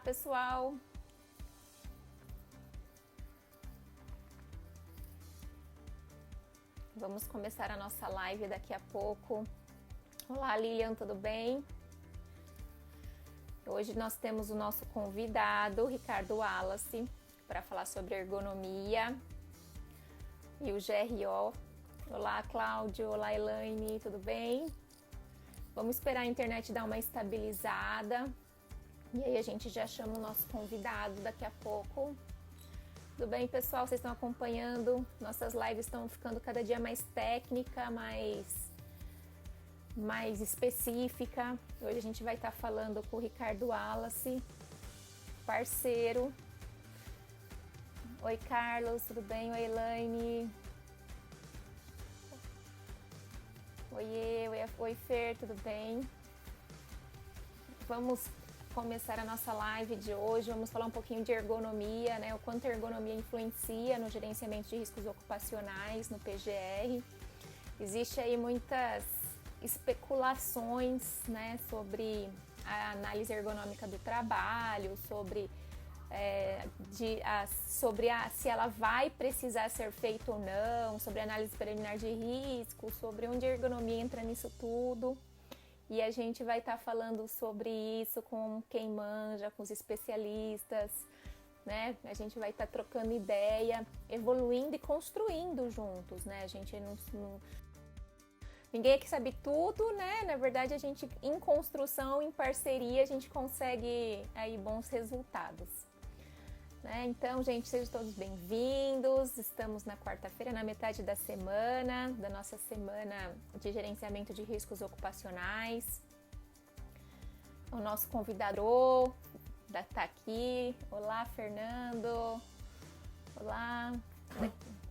pessoal. Vamos começar a nossa live daqui a pouco. Olá, Lilian, tudo bem? Hoje nós temos o nosso convidado, Ricardo Wallace, para falar sobre ergonomia e o GRO. Olá, Cláudio. Olá, Elaine, tudo bem? Vamos esperar a internet dar uma estabilizada. E aí a gente já chama o nosso convidado daqui a pouco. Tudo bem, pessoal? Vocês estão acompanhando? Nossas lives estão ficando cada dia mais técnica, mais específica. Hoje a gente vai estar falando com o Ricardo Wallace, parceiro. Oi, Carlos, tudo bem? Oi, Elaine. Oi, Fer, tudo bem? Vamos começar a nossa live de hoje. Vamos falar um pouquinho de ergonomia, né? O quanto a ergonomia influencia no gerenciamento de riscos ocupacionais, no PGR. Existe aí muitas especulações, né, sobre a análise ergonômica do trabalho, sobre se ela vai precisar ser feita ou não, sobre análise preliminar de risco, sobre onde a ergonomia entra nisso tudo. E a gente vai estar falando sobre isso com quem manja, com os especialistas, né? A gente vai estar trocando ideia, evoluindo e construindo juntos, né? A gente ninguém aqui sabe tudo, né? Na verdade, a gente, em construção, em parceria, a gente consegue aí bons resultados. Né? Então, gente, sejam todos bem-vindos. Estamos na quarta-feira, na metade da semana, da nossa semana de gerenciamento de riscos ocupacionais. O nosso convidado está aqui. Olá, Fernando. Olá.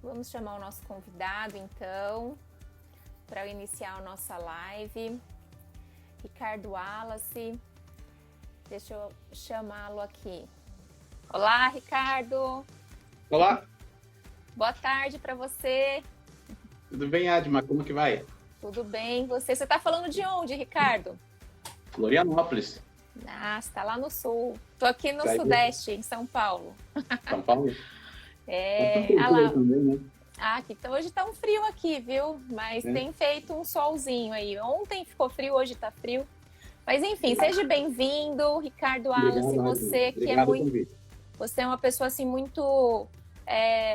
Vamos chamar o nosso convidado, então, para iniciar a nossa live. Ricardo Wallace. Deixa eu chamá-lo aqui. Olá, Ricardo. Olá. Boa tarde para você. Tudo bem, Adma? Como que vai? Tudo bem. Você está falando de onde, Ricardo? Florianópolis. Ah, você está lá no sul. Estou aqui no Sudeste, em São Paulo. São Paulo? Lá. Também, né? Aqui, hoje está um frio aqui, viu? Mas tem feito um solzinho aí. Ontem ficou frio, hoje está frio. Mas enfim, seja bem-vindo, Ricardo Wallace. Você que é muito... Você é uma pessoa assim muito...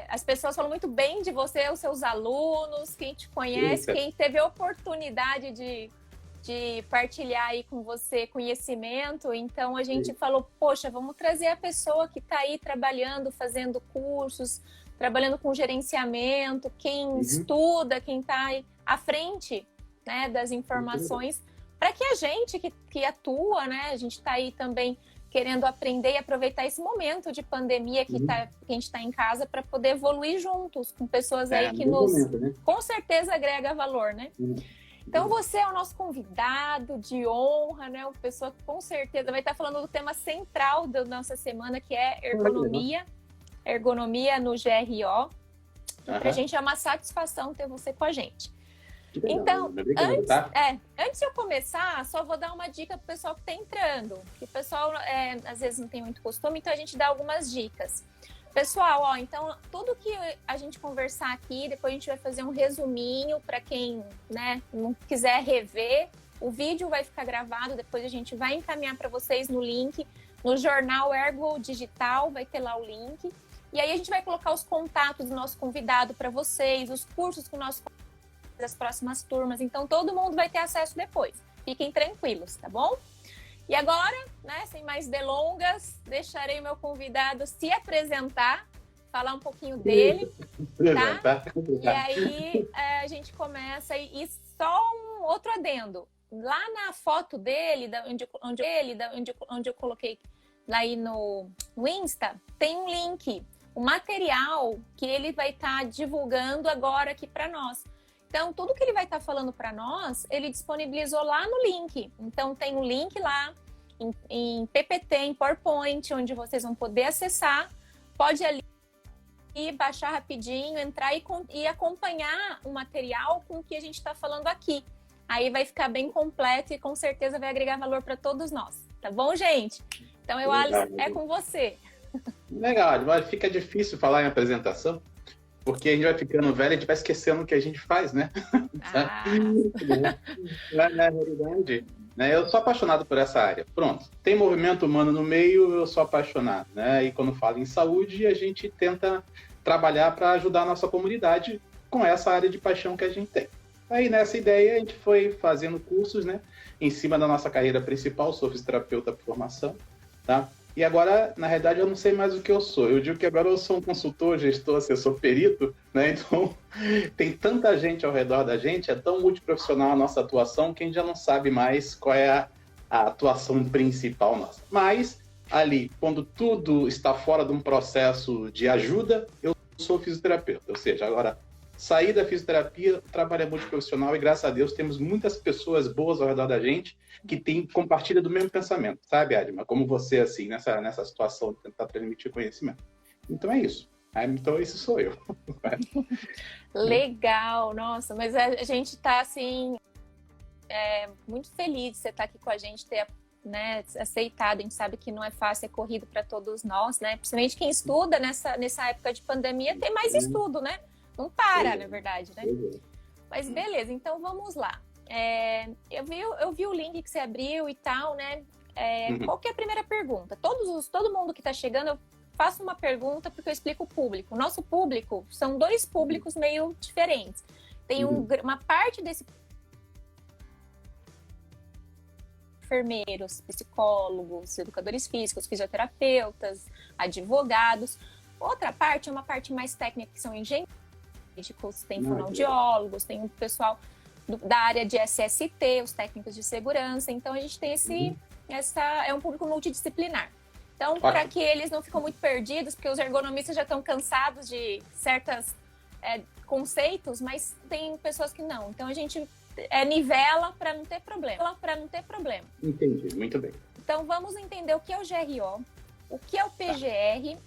as pessoas falam muito bem de você, os seus alunos, quem te conhece, quem teve a oportunidade de partilhar aí com você conhecimento. Então a gente falou, poxa, vamos trazer a pessoa que está aí trabalhando, fazendo cursos, trabalhando com gerenciamento, quem estuda, quem está aí à frente, né, das informações, para que a gente que atua, né, a gente está aí também querendo aprender e aproveitar esse momento de pandemia que a gente está em casa para poder evoluir juntos com pessoas aí que nos, momento, né? Com certeza, agrega valor, né? Então, você é o nosso convidado de honra, né? Uma pessoa que com certeza vai estar falando do tema central da nossa semana, que é ergonomia no GRO. Para a gente é uma satisfação ter você com a gente. Então, antes de eu começar, só vou dar uma dica pro pessoal que está entrando, que o pessoal às vezes não tem muito costume, então a gente dá algumas dicas. Pessoal, ó, então tudo que a gente conversar aqui, depois a gente vai fazer um resuminho para quem, né, não quiser rever. O vídeo vai ficar gravado, depois a gente vai encaminhar para vocês no link, no jornal Ergo Digital, vai ter lá o link. E aí a gente vai colocar os contatos do nosso convidado para vocês, os cursos que o nosso das próximas turmas, então todo mundo vai ter acesso depois. Fiquem tranquilos, tá bom? E agora, né, sem mais delongas, deixarei o meu convidado se apresentar, falar um pouquinho dele, tá? E aí a gente começa, e só um outro adendo. Lá na foto dele, onde eu coloquei lá aí no Insta, tem um link, um material que ele vai estar divulgando agora aqui para nós. Então, tudo que ele vai estar falando para nós, ele disponibilizou lá no link. Então, tem um link lá em PPT, em PowerPoint, onde vocês vão poder acessar. Pode ali baixar rapidinho, entrar e acompanhar o material com o que a gente está falando aqui. Aí vai ficar bem completo e com certeza vai agregar valor para todos nós. Tá bom, gente? Então, Alice, é com você. Legal, mas fica difícil falar em apresentação, porque a gente vai ficando velho e a gente vai esquecendo o que a gente faz, né? Na realidade, né, eu sou apaixonado por essa área. Pronto, tem movimento humano no meio, eu sou apaixonado, né? E quando falo em saúde, a gente tenta trabalhar para ajudar a nossa comunidade com essa área de paixão que a gente tem. Aí, nessa ideia, a gente foi fazendo cursos, né? Em cima da nossa carreira principal, sou fisioterapeuta por formação, tá? E agora, na realidade, eu não sei mais o que eu sou. Eu digo que agora eu sou um consultor, gestor, assessor, perito, né? Então, tem tanta gente ao redor da gente, é tão multiprofissional a nossa atuação, que a gente já não sabe mais qual é a atuação principal nossa. Mas, ali, quando tudo está fora de um processo de ajuda, eu sou fisioterapeuta. Ou seja, agora, sair da fisioterapia, o trabalho é multiprofissional e, graças a Deus, temos muitas pessoas boas ao redor da gente que compartilham do mesmo pensamento, sabe, Adma? Como você, assim, nessa situação de tentar transmitir conhecimento. Então é isso. Então esse sou eu. Legal, nossa, mas a gente está, assim, muito feliz de você estar aqui com a gente, ter aceitado. A gente sabe que não é fácil, é corrido para todos nós, né? Principalmente quem estuda nessa época de pandemia, tem mais estudo, né? Não para, na verdade, né? Mas beleza, então vamos lá. Eu vi o link que você abriu e tal, né? Qual que é a primeira pergunta? Todo mundo que está chegando, eu faço uma pergunta porque eu explico o público. O nosso público são dois públicos meio diferentes. Tem uma parte desse enfermeiros, psicólogos, educadores físicos, fisioterapeutas, advogados. Outra parte é uma parte mais técnica, que são engenheiros, tem fonoaudiólogos, tem o pessoal da área de SST, os técnicos de segurança. Então, a gente tem é um público multidisciplinar. Então, para que eles não ficam muito perdidos, porque os ergonomistas já estão cansados de certos conceitos, mas tem pessoas que não. Então, a gente nivela para não ter problema. Entendi, muito bem. Então, vamos entender o que é o GRO, o que é o PGR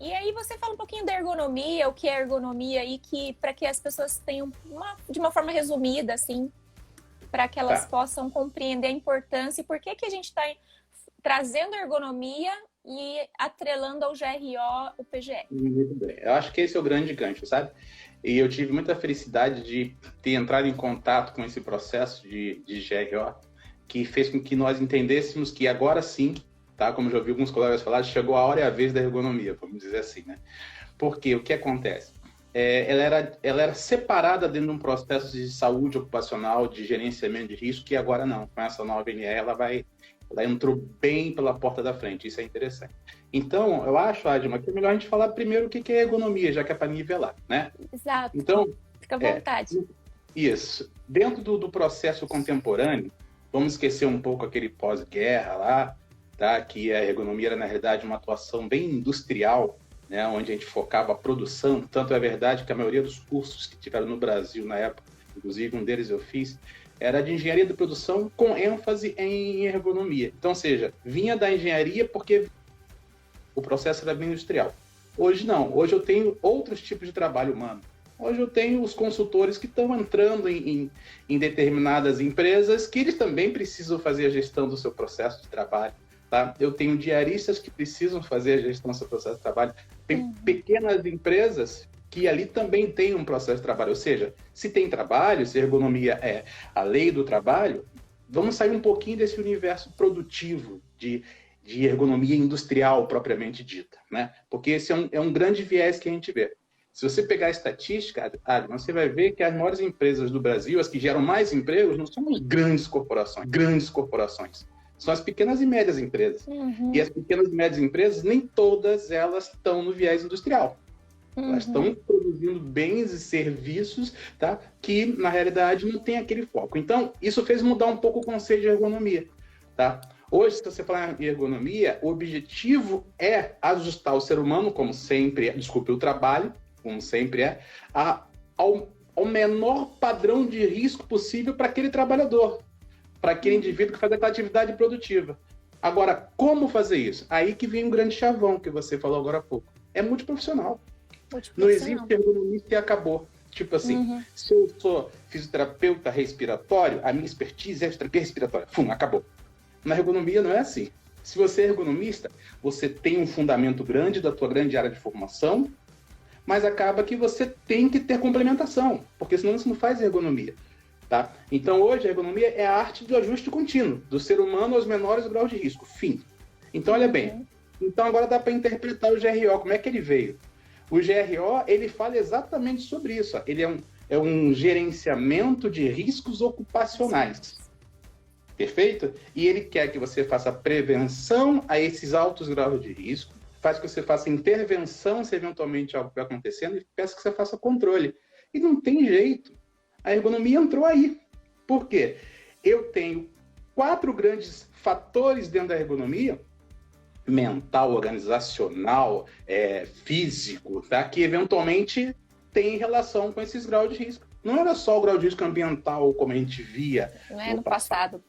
e aí você fala um pouquinho da ergonomia, o que é ergonomia, e para que as pessoas tenham de uma forma resumida, assim, para que elas possam compreender a importância e por que a gente está trazendo ergonomia e atrelando ao GRO o PGR. Muito bem. Eu acho que esse é o grande gancho, sabe? E eu tive muita felicidade de ter entrado em contato com esse processo de GRO, que fez com que nós entendêssemos que agora sim, tá? Como já ouvi alguns colegas falar, chegou a hora e a vez da ergonomia, vamos dizer assim, né? Porque o que acontece? Ela era separada dentro de um processo de saúde ocupacional, de gerenciamento de risco, que agora não. Com essa nova NE, ela entrou bem pela porta da frente, isso é interessante. Então, eu acho, Adma, que é melhor a gente falar primeiro o que é ergonomia, já que é para nivelar, né? Exato. Então, fica à vontade. Isso. Dentro do processo contemporâneo, vamos esquecer um pouco aquele pós-guerra lá, tá? Que a ergonomia era, na realidade, uma atuação bem industrial, né? Onde a gente focava a produção. Tanto é verdade que a maioria dos cursos que tiveram no Brasil na época, inclusive um deles eu fiz, era de engenharia de produção com ênfase em ergonomia. Então, ou seja, vinha da engenharia porque o processo era bem industrial. Hoje não. Hoje eu tenho outros tipos de trabalho humano. Hoje eu tenho os consultores que estão entrando em determinadas empresas que eles também precisam fazer a gestão do seu processo de trabalho. Tá? Eu tenho diaristas que precisam fazer a gestão do seu processo de trabalho. Tem pequenas empresas que ali também tem um processo de trabalho. Ou seja, se tem trabalho, se ergonomia é a lei do trabalho, vamos sair um pouquinho desse universo produtivo de ergonomia industrial propriamente dita, né? Porque esse é um grande viés que a gente vê. Se você pegar a estatística, você vai ver que as maiores empresas do Brasil, as que geram mais empregos, não são as grandes corporações. São as pequenas e médias empresas. E as pequenas e médias empresas, nem todas elas estão no viés industrial. Elas estão produzindo bens e serviços, tá? Que, na realidade, não tem aquele foco. Então, isso fez mudar um pouco o conceito de ergonomia. Tá? Hoje, se você falar em ergonomia, o objetivo é ajustar o ser humano, como sempre é, o trabalho, como sempre é, ao menor padrão de risco possível para aquele trabalhador, para aquele indivíduo que faz aquela atividade produtiva. Agora, como fazer isso? Aí que vem um grande chavão que você falou agora há pouco. É multiprofissional. Não existe ergonomista e acabou. Tipo assim, se eu sou fisioterapeuta respiratório, a minha expertise é fisioterapia respiratória. Acabou. Na ergonomia não é assim. Se você é ergonomista, você tem um fundamento grande da tua grande área de formação, mas acaba que você tem que ter complementação, porque senão você não faz ergonomia. Tá? Então, hoje, a ergonomia é a arte do ajuste contínuo, do ser humano aos menores graus de risco. Fim. Então, olha bem. Então, agora dá para interpretar o GRO. Como é que ele veio? O GRO, ele fala exatamente sobre isso. Ó. Ele é um gerenciamento de riscos ocupacionais. Perfeito? E ele quer que você faça prevenção a esses altos graus de risco, faz que você faça intervenção se eventualmente algo vai acontecendo e peça que você faça controle. E não tem jeito. A ergonomia entrou aí. Por quê? Eu tenho 4 grandes fatores dentro da ergonomia, mental, organizacional, físico, tá? Que eventualmente tem relação com esses graus de risco. Não era só o grau de risco ambiental como a gente via no passado.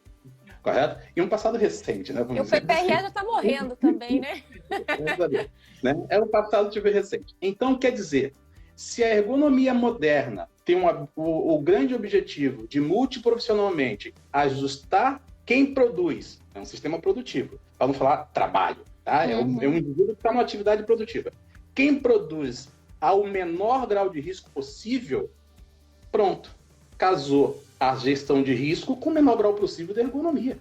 Correto? E um passado recente, né? E o PPRA já está morrendo também, né? É um passado tipo recente. Então, quer dizer, se a ergonomia moderna tem o grande objetivo de multiprofissionalmente ajustar quem produz, é um sistema produtivo, para não falar trabalho, tá? É um indivíduo que está numa atividade produtiva. Quem produz ao menor grau de risco possível, pronto, casou a gestão de risco com o menor grau possível da ergonomia.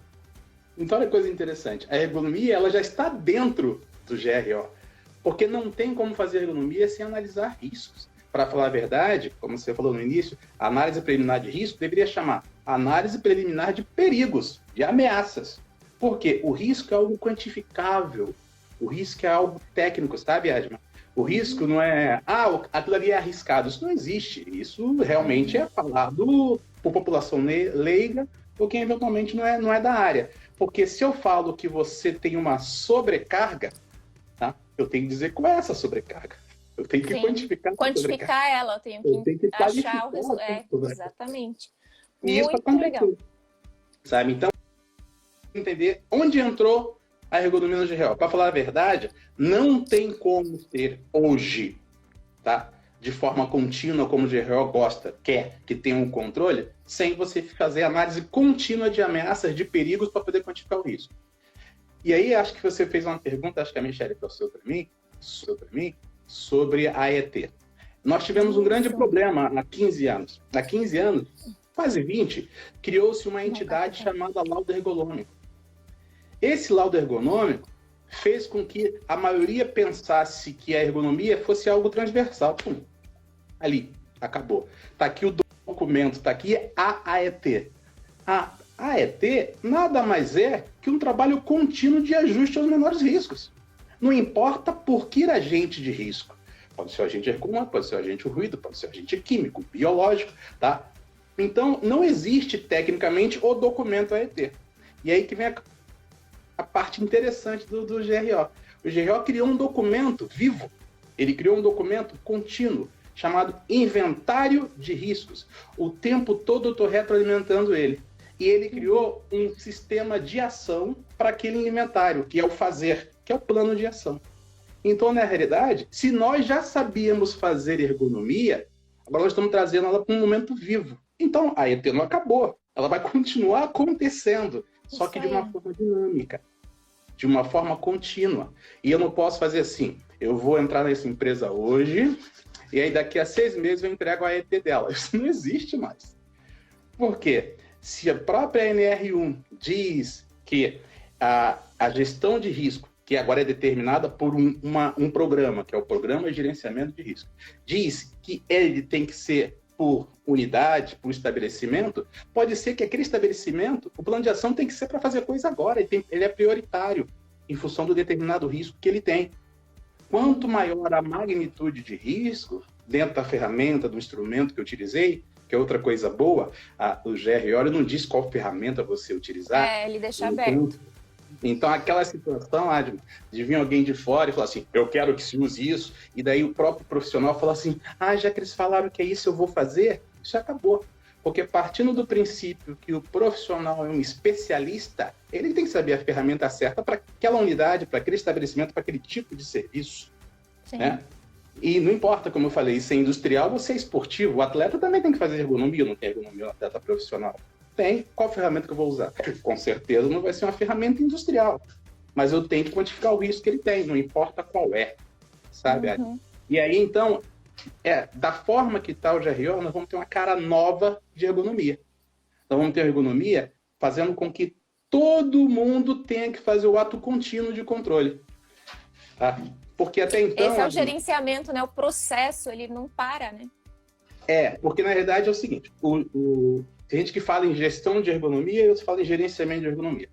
Então, olha que coisa interessante. A ergonomia ela já está dentro do GRO, porque não tem como fazer ergonomia sem analisar riscos. Para falar a verdade, como você falou no início, a análise preliminar de risco deveria chamar análise preliminar de perigos, de ameaças. Porque o risco é algo quantificável, o risco é algo técnico, sabe, Adma? O risco não é, aquilo ali é arriscado. Isso não existe. Isso realmente é falado por população leiga ou quem eventualmente não é da área. Porque se eu falo que você tem uma sobrecarga, tá? Eu tenho que dizer qual é essa sobrecarga. Eu tenho que quantificar ela, eu tenho que achar o resultado. Exatamente. E isso aconteceu. Legal. Sabe? Então, entender onde entrou a ergonomia no GRO. Para falar a verdade, não tem como ter hoje, tá? De forma contínua, como o GRO quer que tenha um controle, sem você fazer análise contínua de ameaças, de perigos, para poder quantificar o risco. E aí, acho que você fez uma pergunta, acho que a Michelle passou para mim, sobre a AET. Nós tivemos um grande problema há 15 anos. Há 15 anos, quase 20, criou-se uma entidade chamada laudo ergonômico. Esse laudo ergonômico fez com que a maioria pensasse que a ergonomia fosse algo transversal. Ali, acabou. Está aqui o documento, está aqui a AET. A AET nada mais é que um trabalho contínuo de ajuste aos menores riscos. Não importa por que agente de risco. Pode ser agente ergonômico, pode ser agente ruído, pode ser agente químico, biológico, tá? Então, não existe tecnicamente o documento AET. E aí que vem a parte interessante do GRO. O GRO criou um documento vivo, ele criou um documento contínuo, chamado Inventário de Riscos. O tempo todo eu estou retroalimentando ele. E ele criou um sistema de ação para aquele inventário, que é o fazer, que é o plano de ação. Então, na realidade, se nós já sabíamos fazer ergonomia, agora nós estamos trazendo ela para um momento vivo. Então, a ET não acabou. Ela vai continuar acontecendo, só que de uma forma dinâmica, de uma forma contínua. E eu não posso fazer assim, eu vou entrar nessa empresa hoje, e aí daqui a 6 meses eu entrego a ET dela. Isso não existe mais. Por quê? Se a própria NR1 diz que a gestão de risco, que agora é determinada por um programa, que é o Programa de Gerenciamento de Risco, diz que ele tem que ser por unidade, por estabelecimento, pode ser que aquele estabelecimento, o plano de ação tem que ser para fazer coisa agora, ele é prioritário em função do determinado risco que ele tem. Quanto maior a magnitude de risco, dentro da ferramenta, do instrumento que eu utilizei, que é outra coisa boa, o GRO não diz qual ferramenta você utilizar. Ele deixa aberto. Então, aquela situação, Adma, de vir alguém de fora e falar assim, eu quero que se use isso, e daí o próprio profissional fala assim, já que eles falaram que é isso, eu vou fazer, isso acabou. Porque partindo do princípio que o profissional é um especialista, ele tem que saber a ferramenta certa para aquela unidade, para aquele estabelecimento, para aquele tipo de serviço. Né? E não importa, como eu falei, se é industrial ou se é esportivo, o atleta também tem que fazer ergonomia, não tem ergonomia, o atleta profissional. Tem, qual ferramenta que eu vou usar? Com certeza não vai ser uma ferramenta industrial. mas eu tenho que quantificar o risco que ele tem, não importa qual é, sabe? E aí, então, da forma que está o GRO, nós vamos ter uma cara nova de ergonomia. Nós vamos ter ergonomia fazendo com que todo mundo tenha que fazer o ato contínuo de controle. Tá? Porque até então... Esse é o gerenciamento, né? O processo, ele não para, né? Porque na realidade é o seguinte, tem gente que fala em gestão de ergonomia e outros falam em gerenciamento de ergonomia.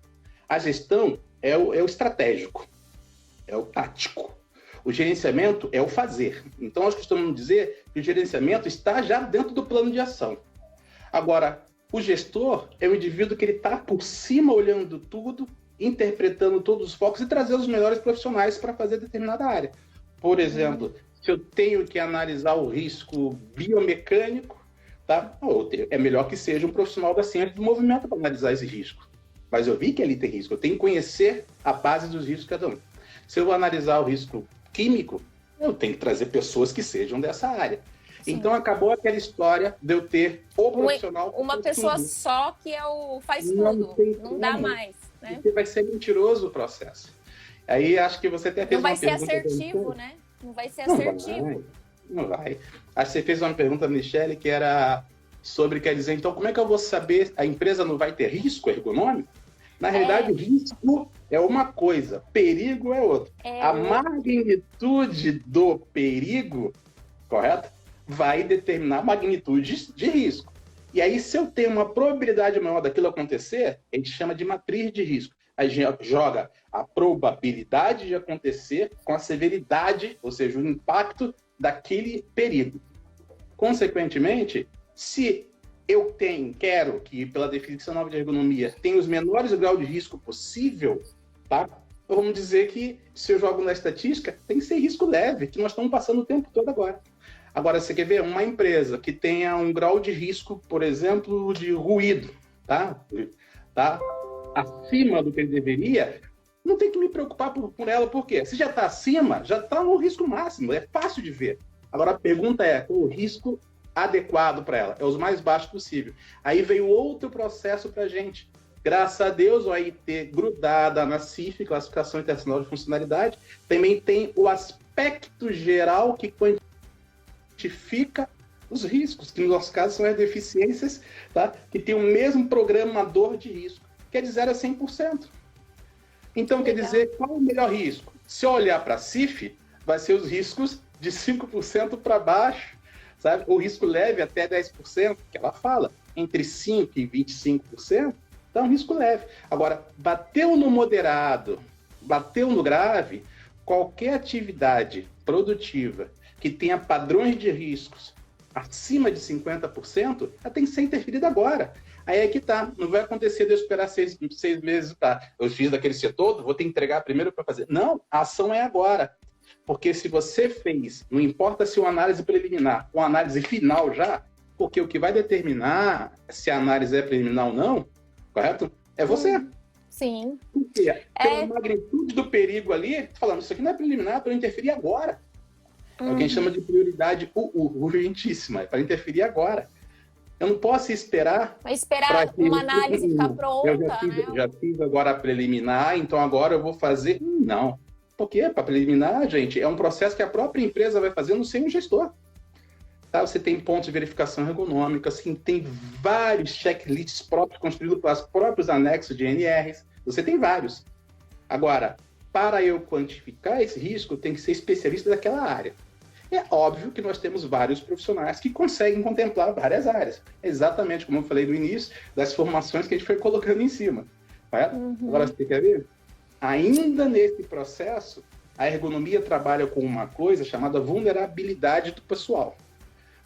A gestão é o estratégico, é o tático. O gerenciamento é o fazer. Então, nós costumamos dizer que o gerenciamento está já dentro do plano de ação. Agora, o gestor é o indivíduo que ele está por cima olhando tudo, interpretando todos os focos e trazendo os melhores profissionais para fazer determinada área. Por exemplo, se eu tenho que analisar o risco biomecânico, tá? É melhor que seja um profissional da ciência do movimento para analisar esse risco. Mas eu vi que ali tem risco, eu tenho que conhecer a base dos riscos de cada um. Se eu vou analisar o risco químico, eu tenho que trazer pessoas que sejam dessa área. Sim. Então acabou aquela história de eu ter o profissional... Uma pessoa tudo. Só que faz tudo, não dá mais. Né? Porque vai ser mentiroso o processo. Aí acho que você até fez uma pergunta... Não vai ser assertivo, né? Não vai ser assertivo. Não vai. Acho que você fez uma pergunta, Michele, que era sobre, quer dizer, então como é que eu vou saber, a empresa não vai ter risco ergonômico? Na realidade, o risco é uma coisa, perigo é outra. A magnitude do perigo, correto? Vai determinar a magnitude de risco. E aí, se eu tenho uma probabilidade maior daquilo acontecer, a gente chama de matriz de risco. A gente joga a probabilidade de acontecer com a severidade, ou seja, o impacto daquele perigo. Consequentemente, se eu quero que, pela definição nova de ergonomia, tenha os menores graus de risco possível, tá? Vamos dizer que, se eu jogo na estatística, tem que ser risco leve, que nós estamos passando o tempo todo agora. Agora, você quer ver uma empresa que tenha um grau de risco, por exemplo, de ruído, tá? Acima do que ele deveria, não tem que me preocupar por ela, por quê? Se já está acima, já está no risco máximo, é fácil de ver. Agora, a pergunta é, o risco adequado para ela, é os mais baixos possível. Aí veio outro processo para a gente. Graças a Deus, o AIT grudada na CIF, Classificação Internacional de Funcionalidade, também tem o aspecto geral que quantifica os riscos, que no nosso caso são as deficiências, tá? Que tem o mesmo programador de risco, que é de 0 a 100%. Então, quer dizer, qual é o melhor risco? Se eu olhar para a CIF, vai ser os riscos de 5% para baixo, sabe? O risco leve até 10%, que ela fala, entre 5% e 25%, então é um risco leve. Agora, bateu no moderado, bateu no grave, qualquer atividade produtiva que tenha padrões de riscos acima de 50%, ela tem que ser interferida agora. Aí é que tá, não vai acontecer de eu esperar 6 meses, tá? Eu fiz daquele setor, vou ter que entregar primeiro para fazer. Não, a ação é agora. Porque se você fez, não importa se uma análise preliminar ou análise final já, porque o que vai determinar se a análise é preliminar ou não, correto? É você. Sim. Porque pela magnitude do perigo ali, falando, isso aqui não é preliminar, para interferir agora. É o que a gente chama de prioridade urgentíssima, é para interferir agora. Eu não posso esperar... Vai esperar uma análise ficar pronta, eu já fiz agora a preliminar, então agora eu vou fazer... Não. Por quê? Para preliminar, gente, é um processo que a própria empresa vai fazendo sem o gestor. Tá? Você tem pontos de verificação ergonômica, assim, tem vários checklists próprios, construídos pelos próprios anexos de NRs. Você tem vários. Agora, para eu quantificar esse risco, tem que ser especialista daquela área. É óbvio que nós temos vários profissionais que conseguem contemplar várias áreas. Exatamente como eu falei no início, das formações que a gente foi colocando em cima. Tá? Agora, você quer ver? Ainda nesse processo, a ergonomia trabalha com uma coisa chamada vulnerabilidade do pessoal.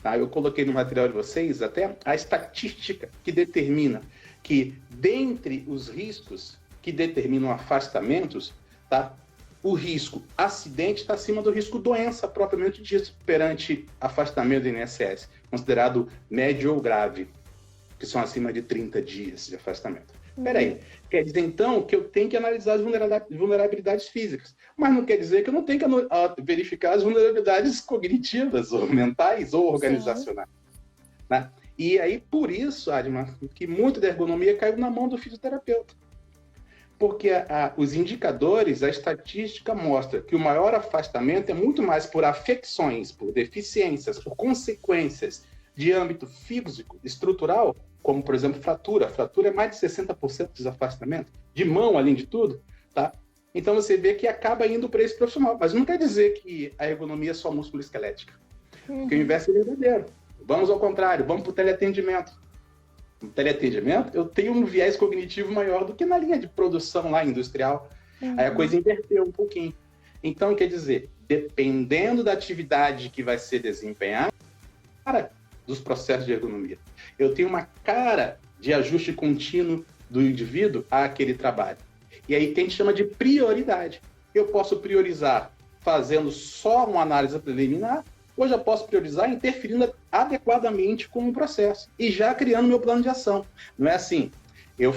Tá? Eu coloquei no material de vocês até a estatística que determina que, dentre os riscos que determinam afastamentos, tá? O risco acidente está acima do risco doença, propriamente dito, perante afastamento do INSS, considerado médio ou grave, que são acima de 30 dias de afastamento. Peraí, quer dizer então que eu tenho que analisar as vulnerabilidades físicas, mas não quer dizer que eu não tenho que verificar as vulnerabilidades cognitivas, ou mentais, ou organizacionais. Né? E aí, por isso, Adma, que muito da ergonomia caiu na mão do fisioterapeuta. Porque os indicadores, a estatística mostra que o maior afastamento é muito mais por afecções, por deficiências, por consequências de âmbito físico, estrutural, como, por exemplo, fratura. Fratura é mais de 60% dos afastamentos, de mão, além de tudo, tá? Então, você vê que acaba indo para esse profissional. Mas não quer dizer que a ergonomia é só músculo esquelética. Porque o inverso é verdadeiro. Vamos ao contrário, vamos para o teleatendimento. No teleatendimento, eu tenho um viés cognitivo maior do que na linha de produção lá industrial. Aí a coisa inverteu um pouquinho. Então, quer dizer, dependendo da atividade que vai ser desempenhada, dos processos de ergonomia, eu tenho uma cara de ajuste contínuo do indivíduo àquele trabalho. E aí tem que chama de prioridade. Eu posso priorizar fazendo só uma análise preliminar, ou já posso priorizar interferindo adequadamente com o processo e já criando meu plano de ação. Não é assim, eu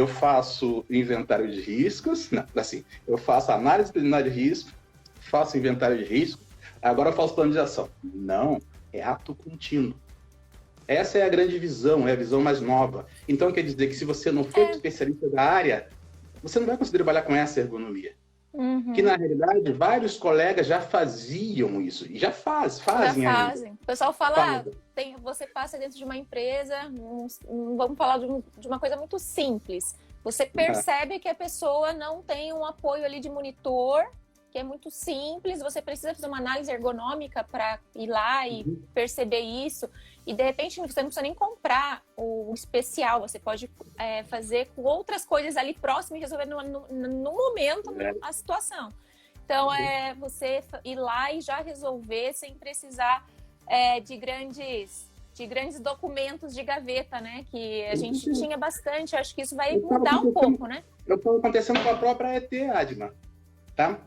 faço inventário de riscos, não, assim, eu faço análise preliminar de risco, faço inventário de risco, agora eu faço plano de ação. Não, é ato contínuo. Essa é a grande visão, é a visão mais nova. Então, quer dizer que se você não for especialista da área, você não vai conseguir trabalhar com essa ergonomia. Que, na realidade, vários colegas já faziam isso. E já fazem. Já fazem. O pessoal fala, você passa dentro de uma empresa, vamos falar de uma coisa muito simples. Você percebe que a pessoa não tem um apoio ali de monitor, que é muito simples, você precisa fazer uma análise ergonômica para ir lá e perceber isso. E, de repente, você não precisa nem comprar o especial, você pode fazer com outras coisas ali próximas e resolver no momento a situação. Então, você ir lá e já resolver sem precisar de grandes documentos de gaveta, né? Que a gente tinha bastante. Acho que isso vai mudar um pouco, né? Eu estou acontecendo com a própria ET, Adma, tá?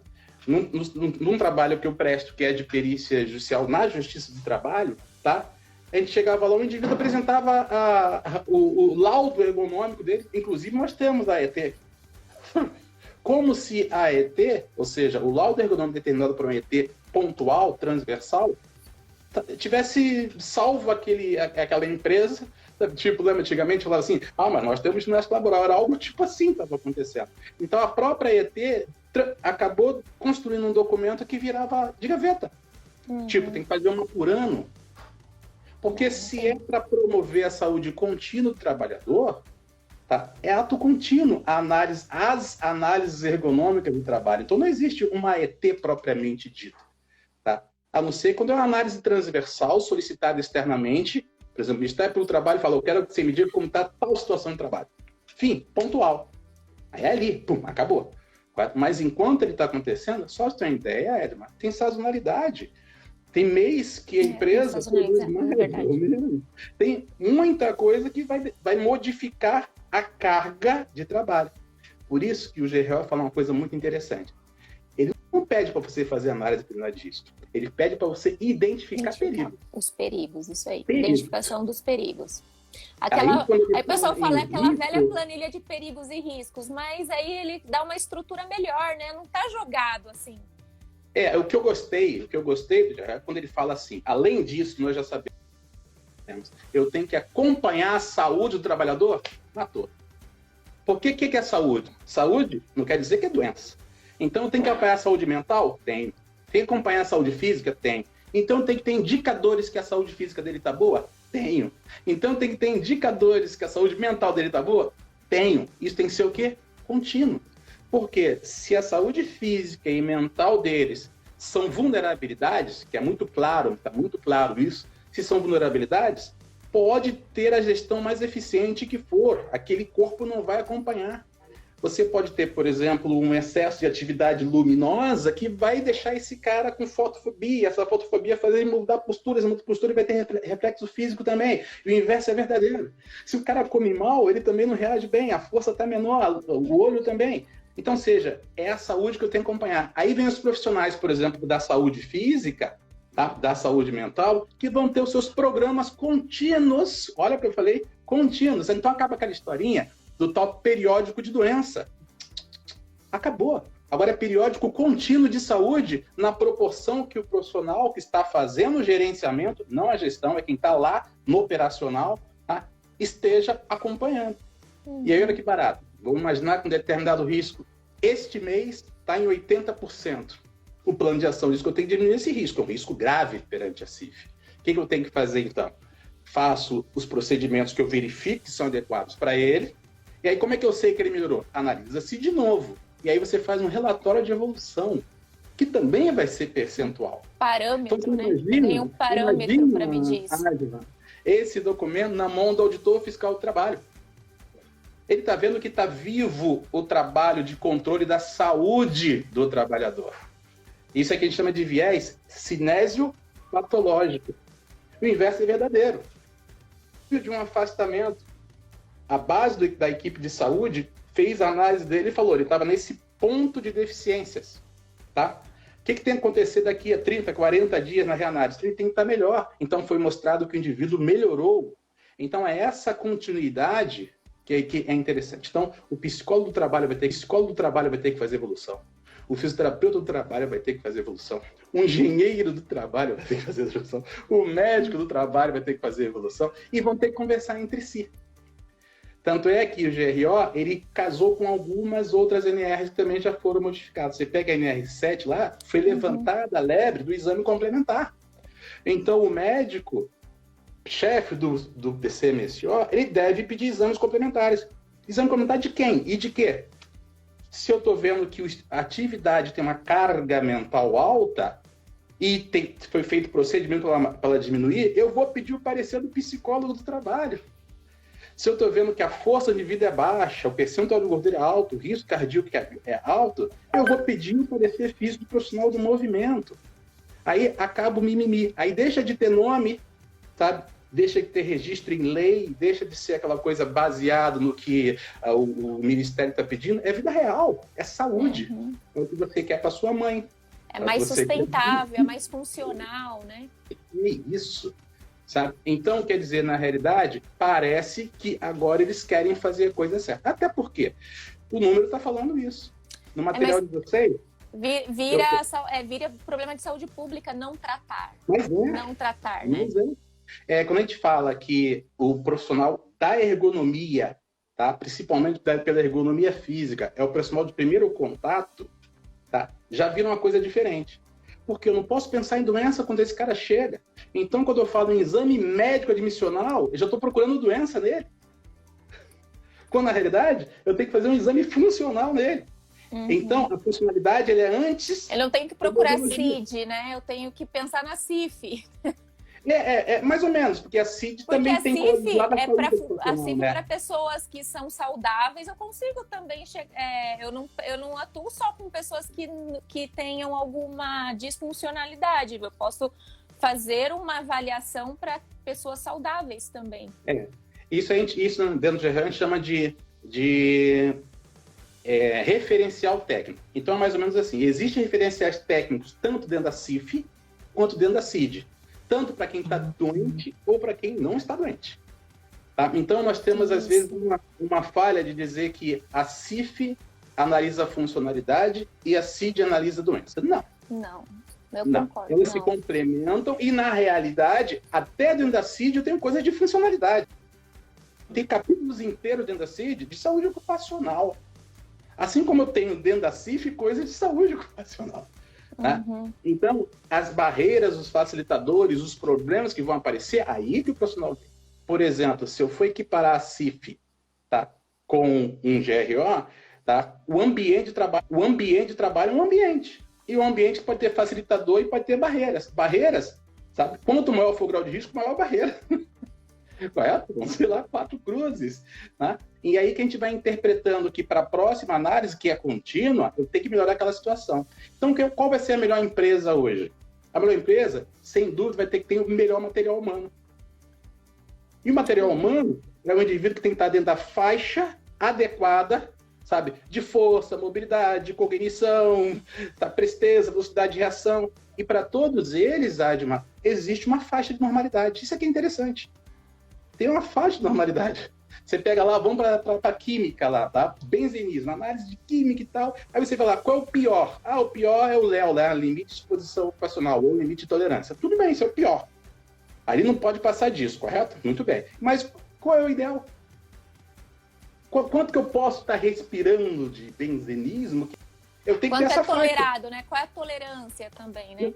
Num trabalho que eu presto, que é de perícia judicial na Justiça do Trabalho, tá? A gente chegava lá, o indivíduo apresentava o laudo ergonômico dele, inclusive nós temos a ET. Como se a ET, ou seja, o laudo ergonômico determinado por um ET pontual, transversal, tivesse salvo aquela empresa, tipo, lembra, antigamente falava assim, mas nós temos ginástica laboral, era algo tipo assim que estava acontecendo. Então a própria ET acabou construindo um documento que virava de gaveta. Tipo, tem que fazer uma por ano. Porque se é para promover a saúde contínua do trabalhador, tá? É ato contínuo as análises ergonômicas do trabalho. Então não existe uma ET propriamente dita, tá? A não ser quando é uma análise transversal solicitada externamente, por exemplo, o Ministério pelo Trabalho fala, eu quero que você me diga como está tal situação de trabalho. Fim, pontual. Aí é ali, pum, acabou. Mas enquanto ele está acontecendo, só você tem uma ideia, Edmar, tem sazonalidade. Tem mês que a empresa tem muita coisa que vai modificar a carga de trabalho. Por isso que o GRO fala uma coisa muito interessante. Ele não pede para você fazer análise preliminar de risco. Ele pede para você identificar perigos. Os perigos, isso aí. Identificação dos perigos. Aí o pessoal fala aquela velha planilha de perigos e riscos, mas aí ele dá uma estrutura melhor, né? Não está jogado assim. O que eu gostei é quando ele fala assim, além disso, nós já sabemos, eu tenho que acompanhar a saúde do trabalhador? Matou. Por que é saúde? Saúde não quer dizer que é doença. Então, eu tenho que acompanhar a saúde mental? Tem. Tem que acompanhar a saúde física? Tem. Então, tem que ter indicadores que a saúde física dele está boa? Tenho. Então, tem que ter indicadores que a saúde mental dele está boa? Tenho. Isso tem que ser o quê? Contínuo. Porque se a saúde física e mental deles são vulnerabilidades, que é muito claro, está muito claro isso, se são vulnerabilidades, pode ter a gestão mais eficiente que for, aquele corpo não vai acompanhar. Você pode ter, por exemplo, um excesso de atividade luminosa que vai deixar esse cara com fotofobia, essa fotofobia fazer ele mudar posturas, muda postura e vai ter reflexo físico também. E o inverso é verdadeiro. Se o cara come mal, ele também não reage bem, a força está menor, o olho também. Então, seja, é a saúde que eu tenho que acompanhar. Aí vem os profissionais, por exemplo, da saúde física, tá? Da saúde mental, que vão ter os seus programas contínuos. Olha o que eu falei, contínuos. Então, acaba aquela historinha do tal periódico de doença. Acabou. Agora é periódico contínuo de saúde na proporção que o profissional que está fazendo o gerenciamento, não a gestão, é quem está lá no operacional, tá? Esteja acompanhando. E aí, olha que barato. Vamos imaginar que um determinado risco, este mês, está em 80%. O plano de ação diz que eu tenho que diminuir esse risco, é um risco grave perante a CIF. O que eu tenho que fazer, então? Faço os procedimentos que eu verifico que são adequados para ele, e aí como é que eu sei que ele melhorou? Analisa-se de novo, e aí você faz um relatório de evolução, que também vai ser percentual. Parâmetro, então, né? Tem um parâmetro para medir isso. Esse documento na mão do auditor fiscal do trabalho. Ele está vendo que está vivo o trabalho de controle da saúde do trabalhador. Isso é que a gente chama de viés cinésio-patológico. O inverso é verdadeiro. De um afastamento, a base da equipe de saúde fez a análise dele e falou, ele estava nesse ponto de deficiências. Tá? O que tem que acontecer daqui a 30, 40 dias na reanálise? Ele tem que estar melhor. Então foi mostrado que o indivíduo melhorou. Então é essa continuidade que é interessante. Então o psicólogo do trabalho vai ter que fazer evolução. O fisioterapeuta do trabalho vai ter que fazer evolução. O engenheiro do trabalho vai ter que fazer evolução. O médico do trabalho vai ter que fazer evolução. E vão ter que conversar entre si. Tanto é que o GRO, ele casou com algumas outras NRs que também já foram modificadas. Você pega a NR7 lá, foi levantada a lebre do exame complementar. Então, o médico, chefe do DCMSO, ele deve pedir exames complementares. Exame complementar de quem? E de quê? Se eu estou vendo que a atividade tem uma carga mental alta e foi feito procedimento para ela diminuir, eu vou pedir o parecer do psicólogo do trabalho. Se eu estou vendo que a força de vida é baixa, o percentual de gordura é alto, o risco cardíaco é alto, eu vou pedir o parecer físico do profissional do movimento. Aí acaba o mimimi. Aí deixa de ter nome, sabe? Deixa de ter registro em lei, deixa de ser aquela coisa baseada no que o Ministério está pedindo. É vida real, é saúde. É o que você quer para sua mãe. É mais sustentável, é mais funcional, né? É isso. Sabe? Então, quer dizer, na realidade, parece que agora eles querem fazer a coisa certa. Até porque o número está falando isso. No material de vocês... Vira problema de saúde pública não tratar. Mas não tratar, né? Quando a gente fala que o profissional da ergonomia, tá? Principalmente pela ergonomia física, é o profissional de primeiro contato, tá? Já vira uma coisa diferente. Porque eu não posso pensar em doença quando esse cara chega. Então, quando eu falo em exame médico admissional, eu já estou procurando doença nele. Quando, na realidade, eu tenho que fazer um exame funcional nele. Então, a funcionalidade ele é antes... Eu não tenho que procurar CID, né? Eu tenho que pensar na CIF. Mais ou menos, porque a CID também tem... Porque a CIF para pessoas que são saudáveis, eu consigo também chegar... Eu não atuo só com pessoas que tenham alguma disfuncionalidade. Eu posso fazer uma avaliação para pessoas saudáveis também. Isso dentro do GRO a gente chama de referencial técnico. Então, é mais ou menos assim. Existem referenciais técnicos tanto dentro da CIF quanto dentro da CID. Tanto para quem está doente ou para quem não está doente. Tá? Então, nós temos, às vezes, uma falha de dizer que a CIF analisa a funcionalidade e a CID analisa a doença. Não. Eu concordo. Eles se complementam e, na realidade, até dentro da CID eu tenho coisas de funcionalidade. Tem capítulos inteiros dentro da CID de saúde ocupacional. Assim como eu tenho dentro da CIF coisas de saúde ocupacional. Tá? Então, as barreiras, os facilitadores, os problemas que vão aparecer, aí que o profissional tem. Por exemplo, se eu for equiparar a CIF, tá, com um GRO, tá, o ambiente de trabalho é um ambiente. E o ambiente pode ter facilitador e pode ter barreiras. Barreiras, sabe? Quanto maior for o grau de risco, maior a barreira. Correto? Vamos ser lá 4 cruzes. Né? E aí que a gente vai interpretando que para a próxima análise, que é contínua, eu tenho que melhorar aquela situação. Então, qual vai ser a melhor empresa hoje? A melhor empresa, sem dúvida, vai ter que ter o melhor material humano. E o material humano é um indivíduo que tem que estar dentro da faixa adequada, sabe? De força, mobilidade, cognição, tá? Presteza, velocidade de reação. E para todos eles, Adma, existe uma faixa de normalidade. Isso aqui é interessante. Tem uma faixa de normalidade. Você pega lá, vamos para a química lá, tá? Benzenismo, análise de química e tal. Aí você vai lá, qual é o pior? O pior é o LEO, né? Limite de exposição ocupacional, ou limite de tolerância. Tudo bem, isso é o pior. Ali não pode passar disso, correto? Muito bem. Mas qual é o ideal? Quanto que eu posso estar respirando de benzenismo? Eu tenho que ter essa tolerado, né? Qual é a tolerância também, né?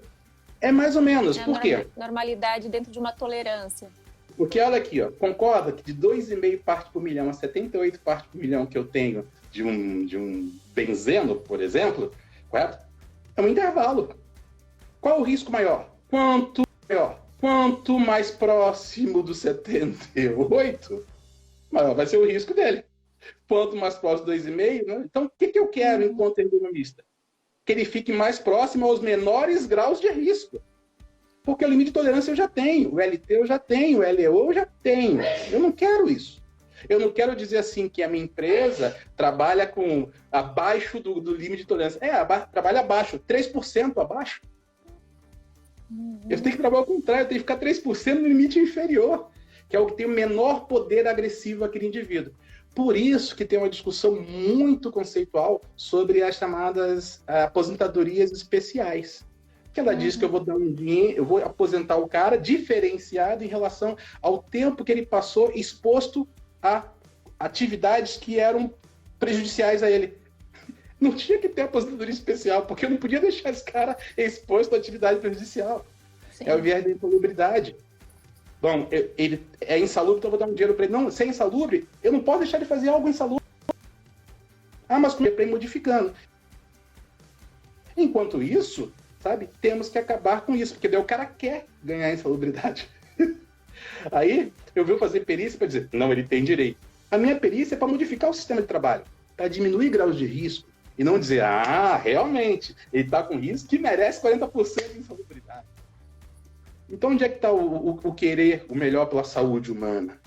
É mais ou menos. Por quê? Normalidade dentro de uma tolerância. Porque olha aqui, ó, concorda que de 2,5 partes por milhão a 78 partes por milhão que eu tenho de um benzeno, por exemplo, correto? É um intervalo. Qual o risco maior? Quanto maior? Quanto mais próximo do 78, maior vai ser o risco dele. Quanto mais próximo do 2,5, né? Então, o que eu quero enquanto ergonomista? Que ele fique mais próximo aos menores graus de risco. Porque o limite de tolerância eu já tenho, o LT eu já tenho, o LEO eu já tenho. Eu não quero isso. Eu não quero dizer assim que a minha empresa trabalha com abaixo do limite de tolerância. Trabalha abaixo, 3% abaixo. Eu tenho que trabalhar ao contrário, eu tenho que ficar 3% no limite inferior, que é o que tem o menor poder agressivo aquele indivíduo. Por isso que tem uma discussão muito conceitual sobre as chamadas aposentadorias especiais. Que ela diz que eu vou dar um dinheiro, eu vou aposentar o cara diferenciado em relação ao tempo que ele passou exposto a atividades que eram prejudiciais a ele. Não tinha que ter aposentadoria especial, porque eu não podia deixar esse cara exposto a atividade prejudicial. Sim. É o viés da insalubridade. Bom, ele é insalubre, então eu vou dar um dinheiro para ele. Não, se é insalubre, eu não posso deixar de fazer algo insalubre. Mas como é para ir modificando. Enquanto isso, sabe, temos que acabar com isso, porque daí o cara quer ganhar insalubridade. Aí eu vou fazer perícia para dizer, não, ele tem direito. A minha perícia é para modificar o sistema de trabalho, para diminuir graus de risco, e não dizer, realmente, ele está com risco que merece 40% de insalubridade. Então, onde é que está o querer o melhor pela saúde humana?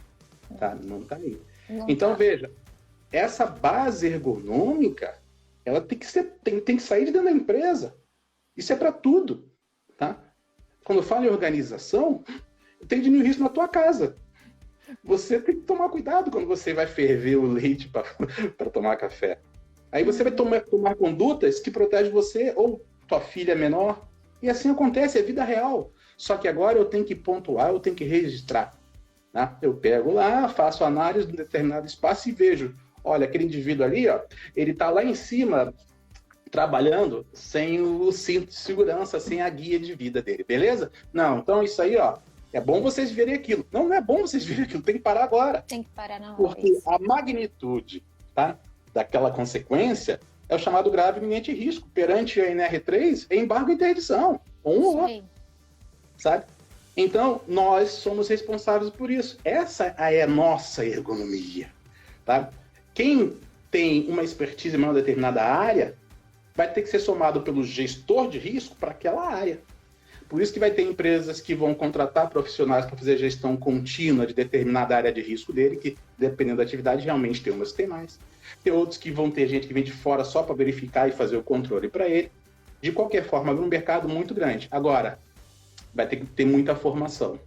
Tá? Não está aí. Então, veja, essa base ergonômica, ela tem que sair de dentro da empresa. Isso é para tudo. Tá? Quando eu falo em organização, tem de diminuir risco na tua casa. Você tem que tomar cuidado quando você vai ferver o leite para tomar café. Aí você vai tomar condutas que protegem você ou tua filha menor. E assim acontece, é vida real. Só que agora eu tenho que pontuar, eu tenho que registrar. Né? Eu pego lá, faço análise de um determinado espaço e vejo, olha, aquele indivíduo ali, ó, ele está lá em cima trabalhando sem o cinto de segurança, sem a guia de vida dele, beleza? Não, então isso aí, ó, é bom vocês verem aquilo. Não é bom vocês verem aquilo, tem que parar agora. Tem que parar na hora. Porque a magnitude, tá, daquela consequência é o chamado grave iminente risco. Perante a NR3, é embargo e interdição. Ou outro. Sabe? Então, nós somos responsáveis por isso. Essa é a nossa ergonomia. Tá? Quem tem uma expertise em uma determinada área vai ter que ser somado pelo gestor de risco para aquela área. Por isso que vai ter empresas que vão contratar profissionais para fazer gestão contínua de determinada área de risco dele, que, dependendo da atividade, realmente tem umas que tem mais. Tem outros que vão ter gente que vem de fora só para verificar e fazer o controle para ele. De qualquer forma, é um mercado muito grande. Agora, vai ter que ter muita formação.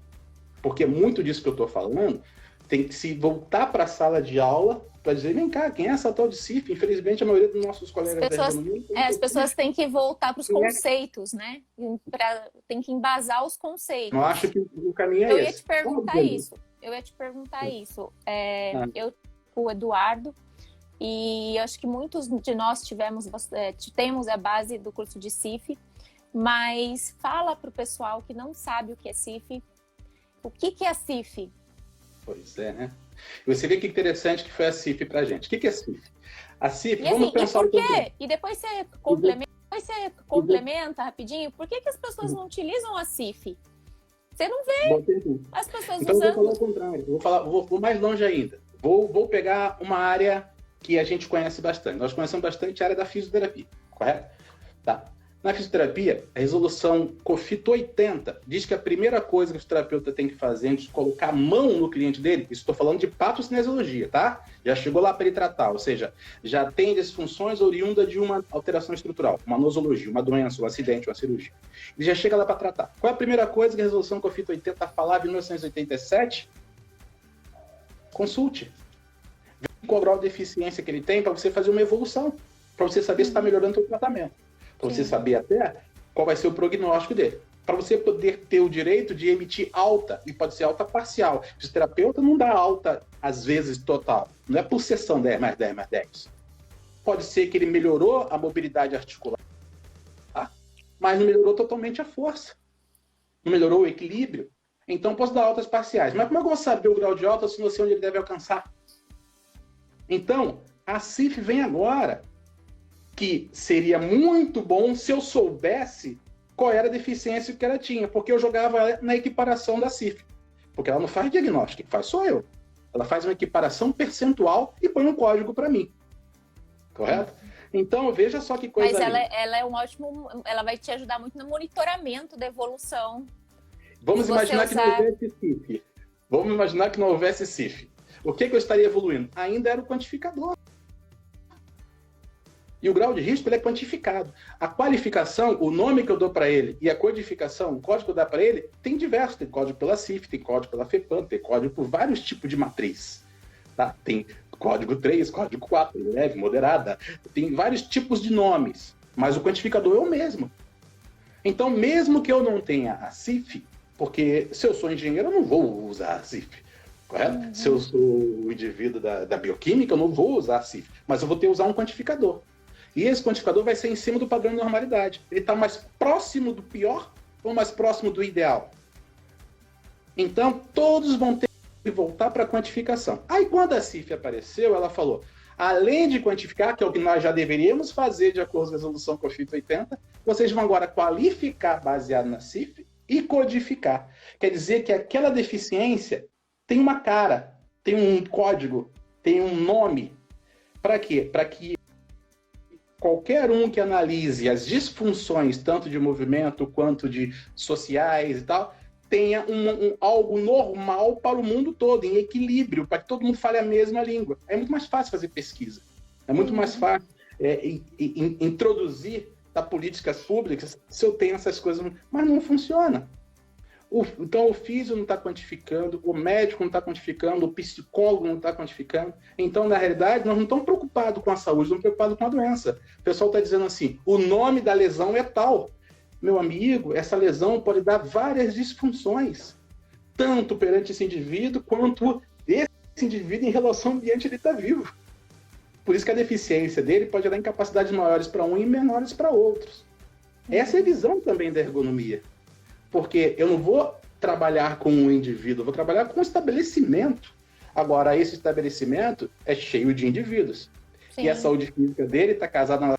Porque muito disso que eu estou falando tem que se voltar para a sala de aula para dizer, vem cá, quem é essa tal de CIF? Infelizmente, a maioria dos nossos colegas... As pessoas têm que voltar para os conceitos, né? Tem que embasar os conceitos. Eu acho que o caminho é esse. Eu ia te perguntar isso. O Eduardo, e acho que muitos de nós temos a base do curso de CIF, mas fala para o pessoal que não sabe o que é CIF. O que é a CIF? Pois é, né? Você vê que interessante que foi a CIF pra gente. O que é a CIF? A CIF, vamos pensar... E por quê? E depois você complementa rapidinho. Por que as pessoas não utilizam a CIF? Você não vê as pessoas então, usando... Então, eu vou falar o contrário. Vou mais longe ainda. Vou pegar uma área que a gente conhece bastante. Nós conhecemos bastante a área da fisioterapia, correto? Tá. Na fisioterapia, a resolução COFIT 80 diz que a primeira coisa que o fisioterapeuta tem que fazer antes de colocar a mão no cliente dele, isso estou falando de patocineziologia, tá? Já chegou lá para ele tratar, ou seja, já tem disfunções oriundas de uma alteração estrutural, uma nosologia, uma doença, um acidente, uma cirurgia. Ele já chega lá para tratar. Qual é a primeira coisa que a resolução COFIT 80 falava em 1987? Consulte. Vê qual grau de eficiência que ele tem para você fazer uma evolução, para você saber se está melhorando o seu tratamento. Para você saber até qual vai ser o prognóstico dele. para você poder ter o direito de emitir alta, e pode ser alta parcial. O fisioterapeuta não dá alta, às vezes, total. Não é por sessão 10 mais 10 mais 10. Pode ser que ele melhorou a mobilidade articular, tá? Mas não melhorou totalmente a força. Não melhorou o equilíbrio. Então, posso dar altas parciais. Mas como é que eu vou saber o grau de alta se não sei onde ele deve alcançar? Então, a CIF vem agora, que seria muito bom se eu soubesse qual era a deficiência que ela tinha, porque eu jogava ela na equiparação da CIF. Porque ela não faz diagnóstico, quem faz sou eu. Ela faz uma equiparação percentual e põe um código para mim. Correto? Então, veja só que coisa. Mas ela é um ótimo. Ela vai te ajudar muito no monitoramento da evolução. Vamos imaginar que não houvesse CIF. Vamos imaginar que não houvesse CIF. O que eu estaria evoluindo? Ainda era o quantificador. E o grau de risco ele é quantificado. A qualificação, o nome que eu dou para ele e a codificação, o código que eu dou para ele, tem diversos. Tem código pela CIF, tem código pela FEPAM, tem código por vários tipos de matriz. Tá? Tem código 3, código 4, leve, moderada. Tem vários tipos de nomes, mas o quantificador é o mesmo. Então, mesmo que eu não tenha a CIF, porque se eu sou engenheiro, eu não vou usar a CIF, correto? Uhum. Se eu sou o indivíduo da bioquímica, eu não vou usar a CIF, mas eu vou ter que usar um quantificador. E esse quantificador vai ser em cima do padrão de normalidade. Ele está mais próximo do pior ou mais próximo do ideal? Então, todos vão ter que voltar para a quantificação. Aí, quando a CIF apareceu, ela falou, além de quantificar, que é o que nós já deveríamos fazer de acordo com a resolução COFIT 80, vocês vão agora qualificar baseado na CIF e codificar. Quer dizer que aquela deficiência tem uma cara, tem um código, tem um nome. Para quê? Para que qualquer um que analise as disfunções, tanto de movimento quanto de sociais e tal, tenha algo normal para o mundo todo, em equilíbrio, para que todo mundo fale a mesma língua. É muito mais fácil fazer pesquisa. É muito mais fácil introduzir políticas públicas se eu tenho essas coisas, mas não funciona. Então o físio não está quantificando, o médico não está quantificando, o psicólogo não está quantificando. Então, na realidade, nós não estamos preocupados com a saúde, estamos preocupados com a doença. O pessoal está dizendo assim, o nome da lesão é tal. Meu amigo, essa lesão pode dar várias disfunções, tanto perante esse indivíduo, quanto esse indivíduo em relação ao ambiente ele está vivo. Por isso que a deficiência dele pode dar incapacidades maiores para um e menores para outros. Essa é a visão também da ergonomia. Porque eu não vou trabalhar com um indivíduo, eu vou trabalhar com um estabelecimento. Agora, esse estabelecimento é cheio de indivíduos. Sim. E a saúde física dele está casada na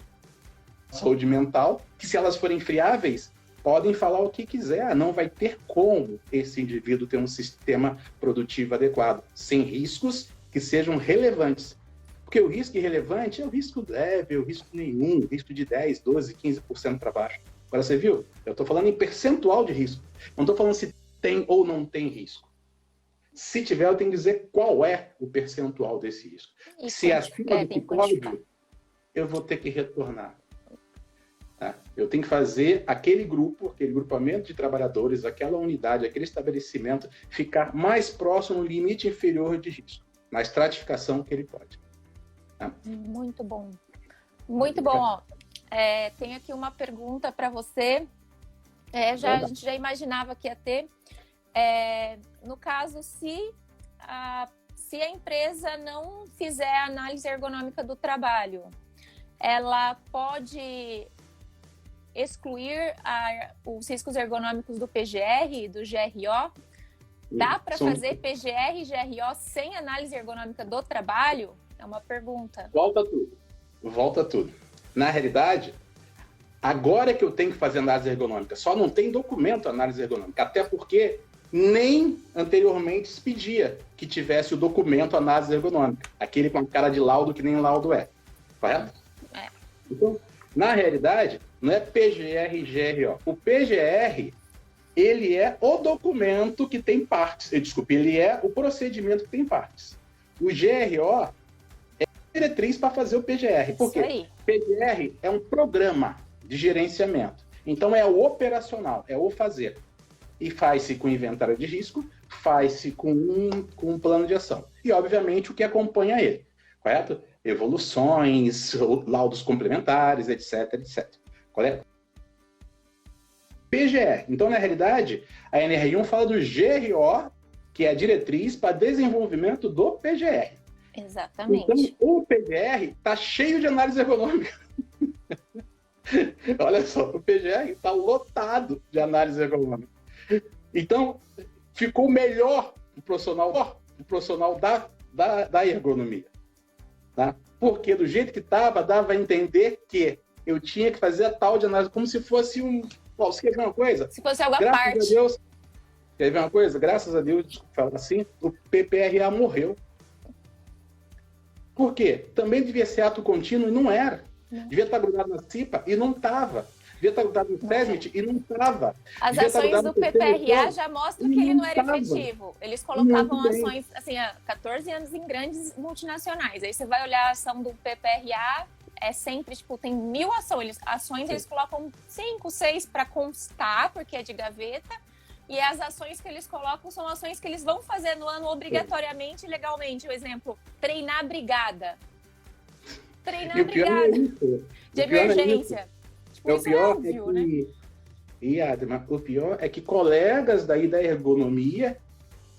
saúde mental, que se elas forem friáveis, podem falar o que quiser. Não vai ter como esse indivíduo ter um sistema produtivo adequado, sem riscos que sejam relevantes. Porque o risco irrelevante é o risco leve, é o risco nenhum, risco de 10, 12, 15% para baixo. Agora, você viu? Eu estou falando em percentual de risco. Não estou falando se tem ou não tem risco. Se tiver, eu tenho que dizer qual é o percentual desse risco. Se é acima do código, eu vou ter que retornar. Tá? Eu tenho que fazer aquele grupo, aquele grupamento de trabalhadores, aquela unidade, aquele estabelecimento, ficar mais próximo do limite inferior de risco, na estratificação que ele pode. Tá? Muito bom. Muito bom, ó. Tenho aqui uma pergunta para você. A gente já imaginava que ia ter. No caso, se a empresa não fizer a análise ergonômica do trabalho, ela pode excluir os riscos ergonômicos do PGR e do GRO? Dá para fazer PGR e GRO sem análise ergonômica do trabalho? É uma pergunta. Volta tudo. Na realidade, agora que eu tenho que fazer análise ergonômica, só não tem documento análise ergonômica, até porque nem anteriormente se pedia que tivesse o documento análise ergonômica, aquele com a cara de laudo que nem laudo é, correto? Então, na realidade, não é PGR e GRO. O PGR, ele é o documento que tem partes, ele é o procedimento que tem partes. O GRO é a diretriz para fazer o PGR. Por quê? PGR é um programa de gerenciamento. Então, é o operacional, é o fazer. E faz-se com inventário de risco, faz-se com um plano de ação. E, obviamente, o que acompanha ele, correto? Evoluções, laudos complementares, etc, etc. Correto? PGR. Então, na realidade, a NR1 fala do GRO, que é a diretriz para desenvolvimento do PGR. Exatamente. Então, o PGR está cheio de análise ergonômica. Olha só, o PGR está lotado de análise ergonômica. Então, ficou melhor o profissional da ergonomia. Tá? Porque do jeito que estava, dava a entender que eu tinha que fazer a tal de análise, como se fosse um... Você quer ver uma coisa? Se fosse algo à parte. Graças a Deus, quer ver uma coisa? Graças a Deus, desculpa falar assim, o PPRA morreu. Por quê? Também devia ser ato contínuo e não era. Devia estar grudado na CIPA e não estava. Devia estar grudado no SESMIT e não estava. As ações do PPRA já mostram que ele não era efetivo. Eles colocavam ações, assim, há 14 anos em grandes multinacionais. Aí você vai olhar a ação do PPRA, é sempre, tipo, tem 1000 ações, eles colocam 5, 6 para constar, porque é de gaveta. E as ações que eles colocam são ações que eles vão fazer no ano obrigatoriamente e legalmente. Por exemplo, treinar brigada. Treinar brigada de emergência. Tipo, o pior é que, né? O pior é que colegas daí da ergonomia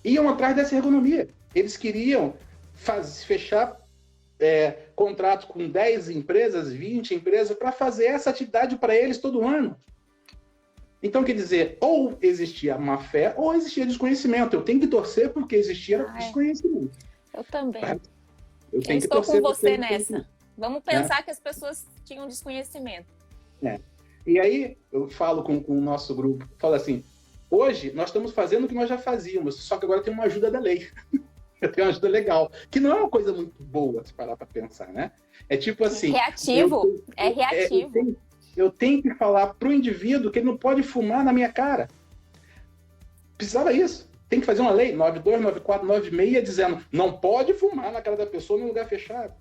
iam atrás dessa ergonomia. Eles queriam fechar contratos com 10 empresas, 20 empresas, para fazer essa atividade para eles todo ano. Então, quer dizer, ou existia má fé, ou existia desconhecimento. Eu tenho que torcer porque existia desconhecimento. Eu também. Eu tenho que estou torcer com você nessa. Vamos pensar que as pessoas tinham desconhecimento. E aí, eu falo com o nosso grupo, falo assim, hoje nós estamos fazendo o que nós já fazíamos, só que agora tem uma ajuda da lei. Tem uma ajuda legal, que não é uma coisa muito boa, se parar para pensar, né? É tipo assim... Reativo. Reativo. Eu tenho que falar para o indivíduo que ele não pode fumar na minha cara. Precisava isso. Tem que fazer uma lei, 92, 94, 96, dizendo não pode fumar na cara da pessoa em lugar fechado.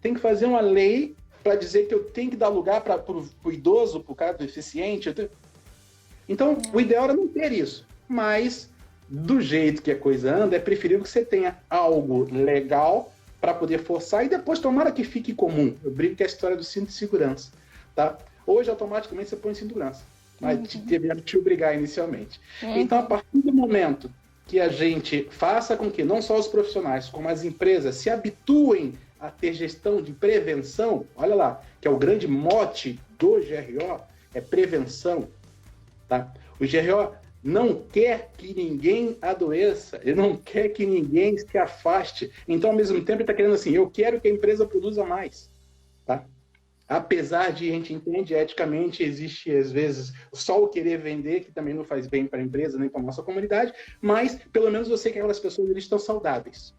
Tem que fazer uma lei para dizer que eu tenho que dar lugar para o idoso, para o cara deficiente. Então, o ideal era não ter isso. Mas, do jeito que a coisa anda, é preferível que você tenha algo legal para poder forçar e depois tomara que fique comum. Eu brinco que é a história do cinto de segurança. Tá? Hoje, automaticamente, você põe segurança. Mas deveria te obrigar inicialmente. Então, a partir do momento que a gente faça com que não só os profissionais, como as empresas se habituem a ter gestão de prevenção, olha lá, que é o grande mote do GRO, é prevenção. Tá? O GRO não quer que ninguém adoeça, ele não quer que ninguém se afaste. Então, ao mesmo tempo, ele está querendo assim, eu quero que a empresa produza mais. Tá? Apesar de a gente entende eticamente, existe às vezes só o querer vender, que também não faz bem para a empresa nem para a nossa comunidade, mas pelo menos eu sei que aquelas pessoas eles estão saudáveis.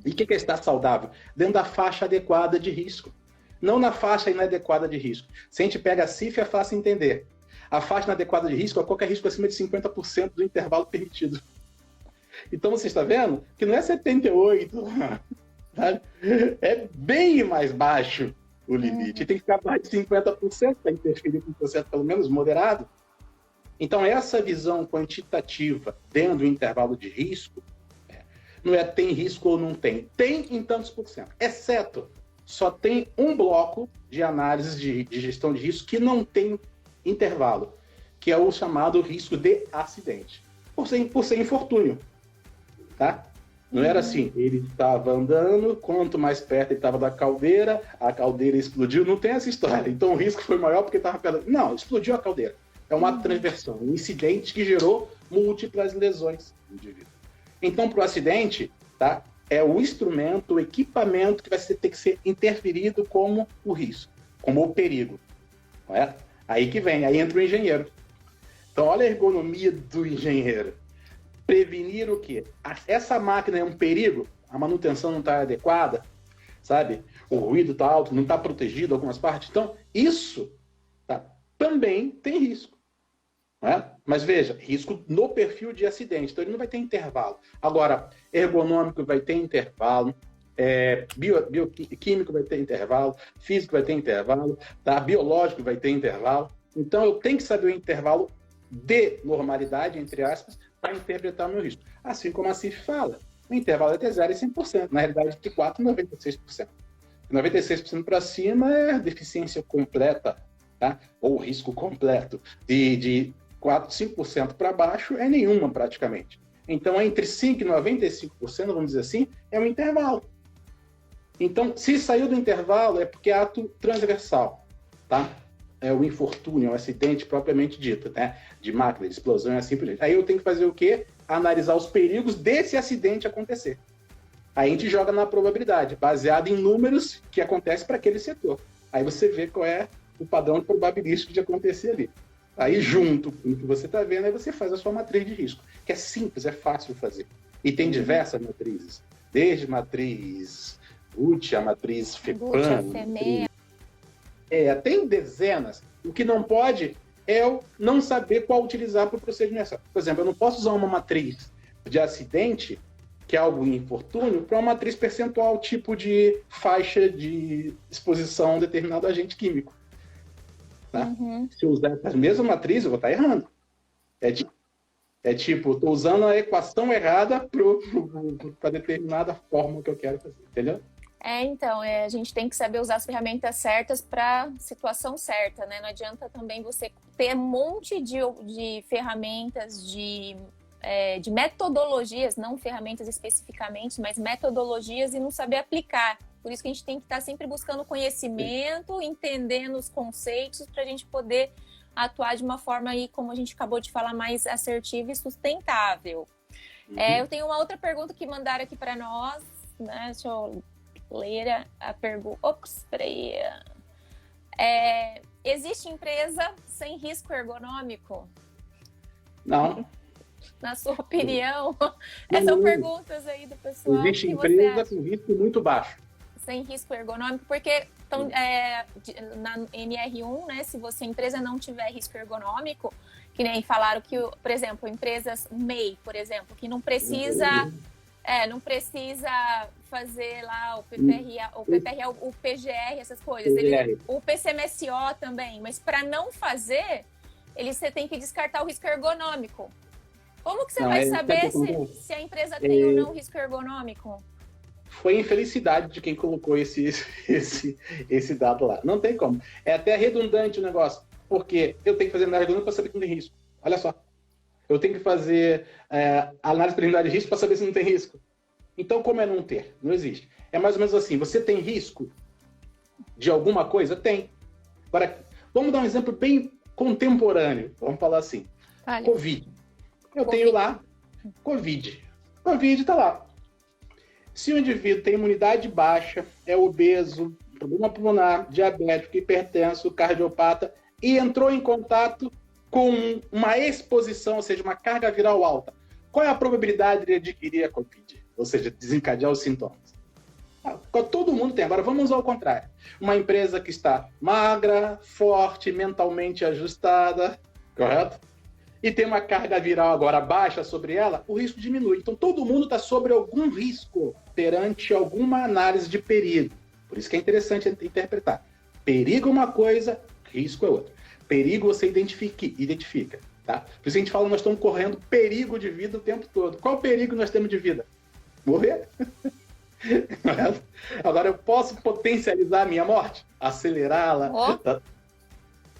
E o que é estar saudável? Dentro da faixa adequada de risco. Não na faixa inadequada de risco. Se a gente pega a CIF, é fácil entender. A faixa inadequada de risco é qualquer risco acima de 50% do intervalo permitido. Então você está vendo que não é 78, sabe? É bem mais baixo o limite. Tem que ficar mais de 50% para interferir com um processo pelo menos moderado. Então, essa visão quantitativa dentro do intervalo de risco, não é tem risco ou não tem. Tem em tantos por cento. Exceto, só tem um bloco de análise de gestão de risco que não tem intervalo, que é o chamado risco de acidente. Por ser infortúnio. Tá? Não era assim, ele estava andando, quanto mais perto ele estava da caldeira, a caldeira explodiu, não tem essa história. Então o risco foi maior porque estava perto. Não, explodiu a caldeira. É uma transversão, um incidente que gerou múltiplas lesões no indivíduo. Então, para o acidente, tá, é o instrumento, o equipamento que vai ter que ser interferido como o risco, como o perigo. Não é? Aí que vem, aí entra o engenheiro. Então, olha a ergonomia do engenheiro. Prevenir o quê? Essa máquina é um perigo, a manutenção não está adequada, sabe? O ruído está alto, não está protegido algumas partes. Então, isso tá, também tem risco. Não é? Mas veja, risco no perfil de acidente. Então, ele não vai ter intervalo. Agora, ergonômico vai ter intervalo, bioquímico vai ter intervalo, físico vai ter intervalo, tá? Biológico vai ter intervalo. Então, eu tenho que saber o intervalo de normalidade, entre aspas, para interpretar o meu risco. Assim como a CIF fala, o intervalo é entre 0% e 100%, na realidade de 4% a 96%. 96% para cima é deficiência completa, tá? Ou risco completo de 5% para baixo é nenhuma praticamente. Então, entre 5% e 95%, vamos dizer assim, é um intervalo. Então, se saiu do intervalo, é porque é ato transversal, tá? É o infortúnio, o acidente propriamente dito, né? De máquina, de explosão e assim por diante. Aí eu tenho que fazer o quê? Analisar os perigos desse acidente acontecer. Aí a gente joga na probabilidade, baseado em números que acontecem para aquele setor. Aí você vê qual é o padrão probabilístico de acontecer ali. Aí, junto com o que você está vendo, aí você faz a sua matriz de risco, que é simples, é fácil de fazer. E tem diversas matrizes, desde matriz GUT, a matriz FEPAM. Tem dezenas. O que não pode é eu não saber qual utilizar para o procedimento. Por exemplo, eu não posso usar uma matriz de acidente, que é algo infortúnio, para uma matriz percentual, tipo de faixa de exposição a um determinado agente químico. Tá? Se eu usar a mesma matriz, eu vou estar errando. Tipo, estou usando a equação errada para determinada forma que eu quero fazer, entendeu? Então, a gente tem que saber usar as ferramentas certas para a situação certa, né? Não adianta também você ter um monte de ferramentas, de metodologias, não ferramentas especificamente, mas metodologias e não saber aplicar. Por isso que a gente tem que estar sempre buscando conhecimento, entendendo os conceitos para a gente poder atuar de uma forma aí, como a gente acabou de falar, mais assertiva e sustentável. Eu tenho uma outra pergunta que mandaram aqui para nós, né? Deixa eu ler a pergunta. Ops, peraí. Existe empresa sem risco ergonômico? Não. Na sua opinião? São perguntas aí do pessoal. Existe empresa com risco muito baixo. Sem risco ergonômico, porque na NR1, né, se a empresa não tiver risco ergonômico, que nem falaram que, por exemplo, empresas MEI, por exemplo, que não precisa fazer lá o PPRA, o PGR, essas coisas. O PCMSO também, mas para não fazer, você tem que descartar o risco ergonômico. Como que você vai saber se a empresa tem ou não risco ergonômico? Foi infelicidade de quem colocou esse dado lá. Não tem como. É até redundante o negócio, porque eu tenho que fazer análise ergonômica para saber que não tem risco. Olha só. Eu tenho que fazer análise preliminar de risco para saber se não tem risco. Então, como é não ter? Não existe. É mais ou menos assim, você tem risco de alguma coisa? Tem. Agora, vamos dar um exemplo bem contemporâneo. Vamos falar assim. Covid. Eu tenho lá Covid. Covid está lá. Se o indivíduo tem imunidade baixa, é obeso, problema pulmonar, diabético, hipertenso, cardiopata, e entrou em contato com uma exposição, ou seja, uma carga viral alta, qual é a probabilidade de adquirir a Covid? Ou seja, desencadear os sintomas? Todo mundo tem. Agora, vamos ao contrário. Uma empresa que está magra, forte, mentalmente ajustada, correto? E tem uma carga viral agora baixa sobre ela, o risco diminui. Então, todo mundo está sobre algum risco perante alguma análise de perigo. Por isso que é interessante interpretar. Perigo é uma coisa, risco é outra. Perigo você identifica. Tá? Por isso a gente fala que nós estamos correndo perigo de vida o tempo todo. Qual perigo nós temos de vida? Morrer. Agora, eu posso potencializar a minha morte? Acelerá-la?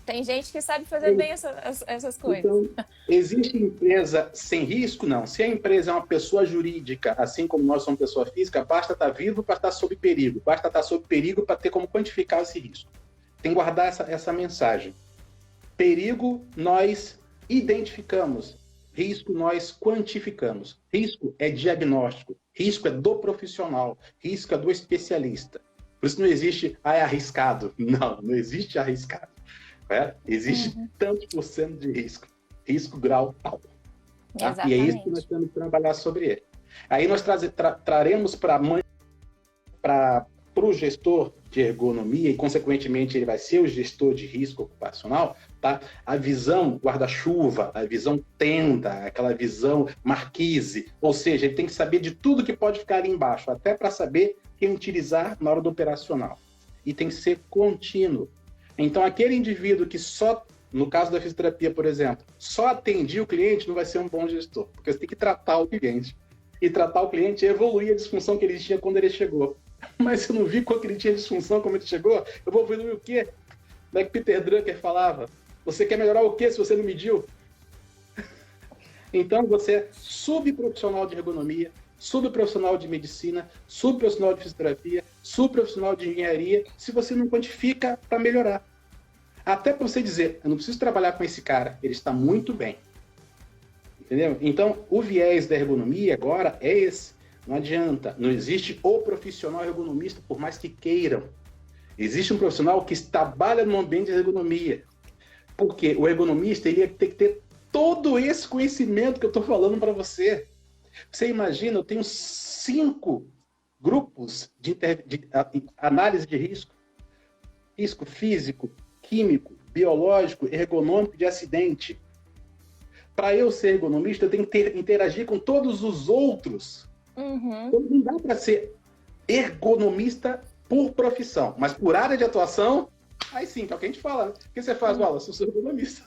Tem gente que sabe fazer bem essas coisas. Então, existe empresa sem risco? Não. Se a empresa é uma pessoa jurídica, assim como nós somos pessoa física, basta estar vivo para estar sob perigo. Basta estar sob perigo para ter como quantificar esse risco. Tem que guardar essa mensagem. Perigo, nós identificamos. Risco, nós quantificamos. Risco é diagnóstico. Risco é do profissional. Risco é do especialista. Por isso não existe, é arriscado. Não existe arriscado. Existe tantos por cento de risco. Risco grau tal. Tá? E é isso que nós temos que trabalhar sobre ele. Aí nós traremos para o gestor de ergonomia, e consequentemente ele vai ser o gestor de risco ocupacional, tá? A visão guarda-chuva, a visão tenda, aquela visão marquise, ou seja, ele tem que saber de tudo que pode ficar ali embaixo, até para saber quem utilizar na hora do operacional. E tem que ser contínuo. Então, aquele indivíduo que só, no caso da fisioterapia, por exemplo, só atendia o cliente, não vai ser um bom gestor, porque você tem que tratar o cliente. E tratar o cliente é evoluir a disfunção que ele tinha quando ele chegou. Mas se eu não vi quando ele tinha disfunção, como ele chegou, eu vou evoluir o quê? Como é que Peter Drucker falava? Você quer melhorar o quê se você não mediu? Então, você é subprofissional de ergonomia, subprofissional de medicina, subprofissional de fisioterapia, subprofissional de engenharia, se você não quantifica para melhorar. Até para você dizer, eu não preciso trabalhar com esse cara, ele está muito bem. Entendeu? Então, o viés da ergonomia agora é esse. Não adianta, não existe o profissional ergonomista, por mais que queiram. Existe um profissional que trabalha no ambiente de ergonomia. Porque o ergonomista ele tem que ter todo esse conhecimento que eu estou falando para você. Você imagina, eu tenho 5 grupos de análise de risco. Risco físico, químico, biológico, ergonômico de acidente. Para eu ser ergonomista, eu tenho que interagir com todos os outros. Então, não dá para ser ergonomista por profissão, mas por área de atuação, aí sim, que é o que a gente fala. Né? O que você faz? Eu sou ergonomista.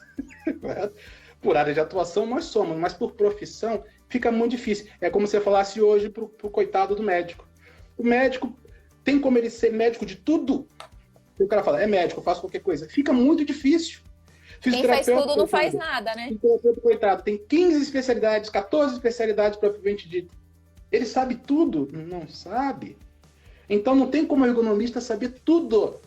Por área de atuação nós somos, mas por profissão fica muito difícil. É como se você falasse hoje pro coitado do médico. O médico tem como ele ser médico de tudo. O cara fala, é médico, eu faço qualquer coisa. Fica muito difícil. Quem faz tudo não faz nada, né? Coitado, tem 15 especialidades, 14 especialidades propriamente dito. Ele sabe tudo? Não sabe. Então não tem como o ergonomista saber tudo.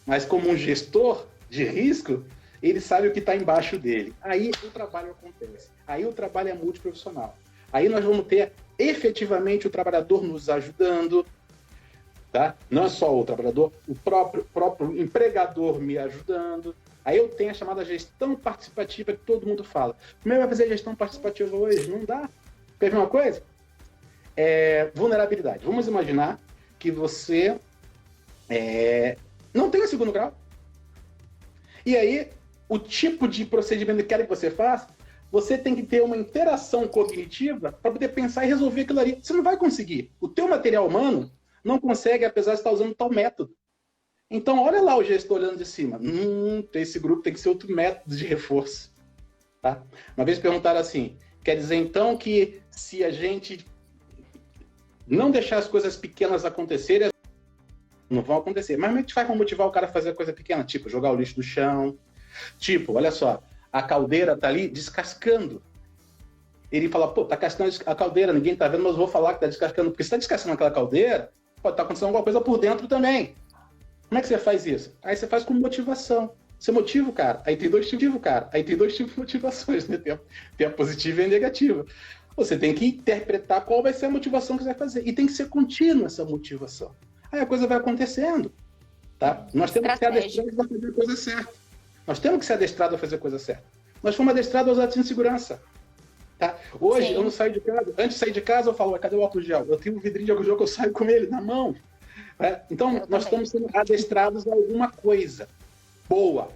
Mas como um gestor de risco, ele sabe o que está embaixo dele. Aí o trabalho acontece. Aí o trabalho é multiprofissional. Aí nós vamos ter efetivamente o trabalhador nos ajudando, tá? Não é só o trabalhador, o próprio empregador me ajudando. Aí eu tenho a chamada gestão participativa que todo mundo fala. Como é que vai fazer gestão participativa hoje? Não dá. Quer ver uma coisa? Vulnerabilidade. Vamos imaginar que você não tem o segundo grau. E aí, o tipo de procedimento que quer que você faça, você tem que ter uma interação cognitiva para poder pensar e resolver aquilo ali. Você não vai conseguir. O teu material humano não consegue, apesar de estar usando tal método. Então, olha lá o gestor olhando de cima. Esse grupo tem que ser outro método de reforço. Tá? Uma vez perguntaram assim, quer dizer então que se a gente não deixar as coisas pequenas acontecerem, não vão acontecer. Mas como é que a gente faz para motivar o cara a fazer coisa pequena? Tipo, jogar o lixo no chão. Tipo, olha só, a caldeira tá ali descascando. Ele fala, pô, tá cascando a caldeira, ninguém tá vendo, mas eu vou falar que tá descascando. Porque se tá descascando aquela caldeira, pode estar acontecendo alguma coisa por dentro também. Como é que você faz isso? Aí você faz com motivação. Você motiva o cara. Aí tem 2 tipos de cara. Aí tem 2 tipos de motivações, né? Tem a positiva e a negativa. Você tem que interpretar qual vai ser a motivação que você vai fazer. E tem que ser contínua essa motivação. Aí a coisa vai acontecendo. Tá? Nós temos que ser adestrados a fazer a coisa certa. Nós temos que ser adestrados a fazer a coisa certa. Nós fomos adestrados aos atos de segurança. Tá? Hoje, eu não saio de casa. Antes de sair de casa, eu falo, cadê o álcool gel? Eu tenho um vidrinho de álcool gel que eu saio com ele na mão. Então, nós estamos sendo adestrados a alguma coisa boa.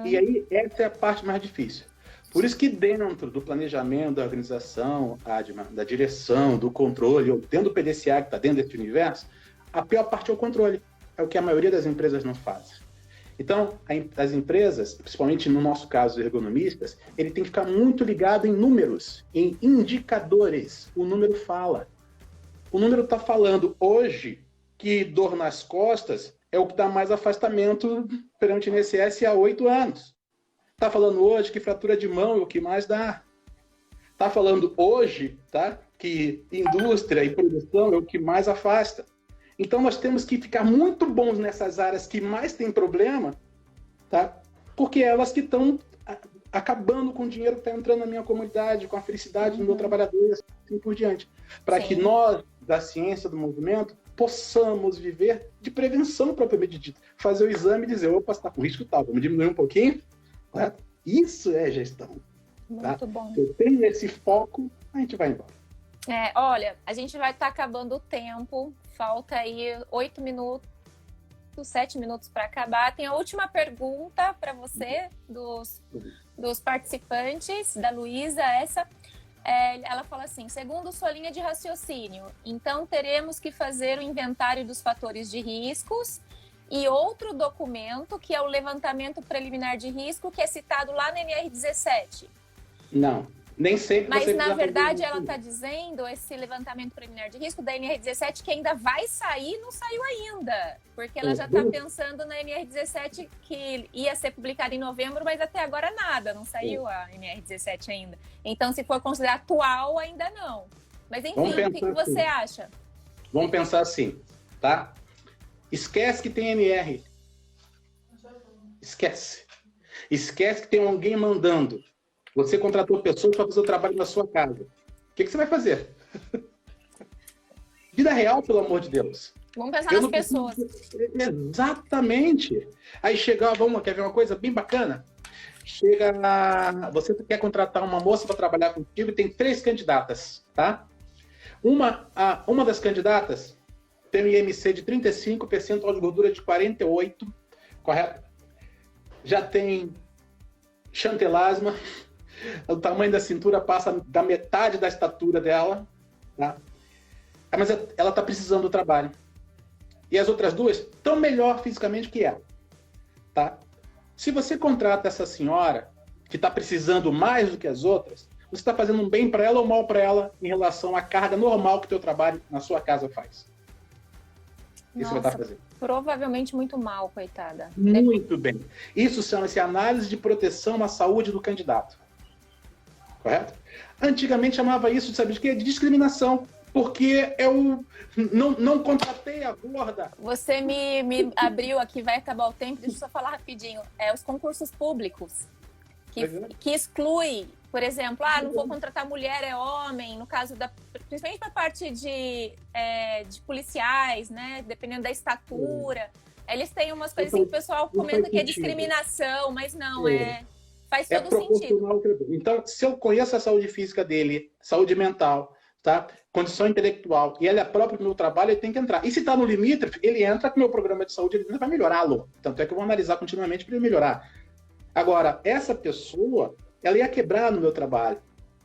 E aí, essa é a parte mais difícil. Por isso que dentro do planejamento, da organização, da direção, do controle, ou dentro do PDCA, que está dentro desse universo, a pior parte é o controle. É o que a maioria das empresas não faz. Então, as empresas, principalmente no nosso caso, ergonomistas, ele tem que ficar muito ligado em números, em indicadores. O número fala. O número está falando hoje que dor nas costas é o que dá mais afastamento perante o INSS há 8 anos. Está falando hoje que fratura de mão é o que mais dá. Está falando hoje, tá, que indústria e produção é o que mais afasta. Então, nós temos que ficar muito bons nessas áreas que mais têm problema, tá? Porque elas que estão acabando com o dinheiro que está entrando na minha comunidade, com a felicidade do meu trabalhador e assim por diante. Para que nós, da ciência do movimento, possamos viver de prevenção propriamente dita. Fazer o exame e dizer, opa, você está com risco tal, vamos diminuir um pouquinho. Tá? Isso é gestão. Muito bom. Se eu tenho esse foco, a gente vai embora. Olha, a gente vai estar acabando o tempo. Falta aí 8 minutos, 7 minutos para acabar. Tem a última pergunta para você, dos participantes, da Luísa, essa. Ela fala assim, segundo sua linha de raciocínio, então teremos que fazer o inventário dos fatores de riscos e outro documento, que é o levantamento preliminar de risco, que é citado lá no NR17. Não. Nem sempre Mas, você na verdade, ela está dizendo, esse levantamento preliminar de risco da NR17, que ainda vai sair, não saiu ainda. Porque ela já está pensando na NR17, que ia ser publicada em novembro, mas até agora nada, não saiu a NR17 ainda. Então, se for considerar atual, ainda não. Mas, enfim, o que você acha? Vamos pensar assim, tá? Esquece que tem NR. Esquece. Esquece que tem alguém mandando. Você contratou pessoas para fazer o trabalho na sua casa. O que você vai fazer? Vida real, pelo amor de Deus. Vamos pensar nas pessoas. Exatamente. Aí chega, quer ver uma coisa bem bacana? Você quer contratar uma moça para trabalhar contigo e tem 3 candidatas, tá? Uma das candidatas tem um IMC de 35, percentual de gordura de 48, correto? Já tem chantelasma, o tamanho da cintura passa da metade da estatura dela, tá? Mas ela está precisando do trabalho. E as outras 2 estão melhor fisicamente que ela, tá? Se você contrata essa senhora, que está precisando mais do que as outras, você está fazendo um bem para ela ou mal para ela em relação à carga normal que o teu trabalho na sua casa faz? Isso vai estar fazendo. Provavelmente muito mal, coitada. Muito bem. Isso chama-se análise de proteção à saúde do candidato. Correto? Antigamente chamava isso, sabe de quê? De discriminação. Porque eu não contratei a gorda. Você me abriu aqui, vai acabar o tempo, deixa eu só falar rapidinho. Os concursos públicos, que exclui, por exemplo, não vou contratar mulher, é homem, no caso principalmente para a parte de policiais, né? Dependendo da estatura. Eles têm umas coisas assim que o pessoal comenta que é discriminação, mas não, faz todo sentido. Então, se eu conheço a saúde física dele, saúde mental, tá? Condição intelectual, e ela é própria do meu trabalho, ele tem que entrar. E se está no limítrofe, ele entra com o meu programa de saúde, ele vai melhorá-lo. Tanto é que eu vou analisar continuamente para ele melhorar. Agora, essa pessoa, ela ia quebrar no meu trabalho.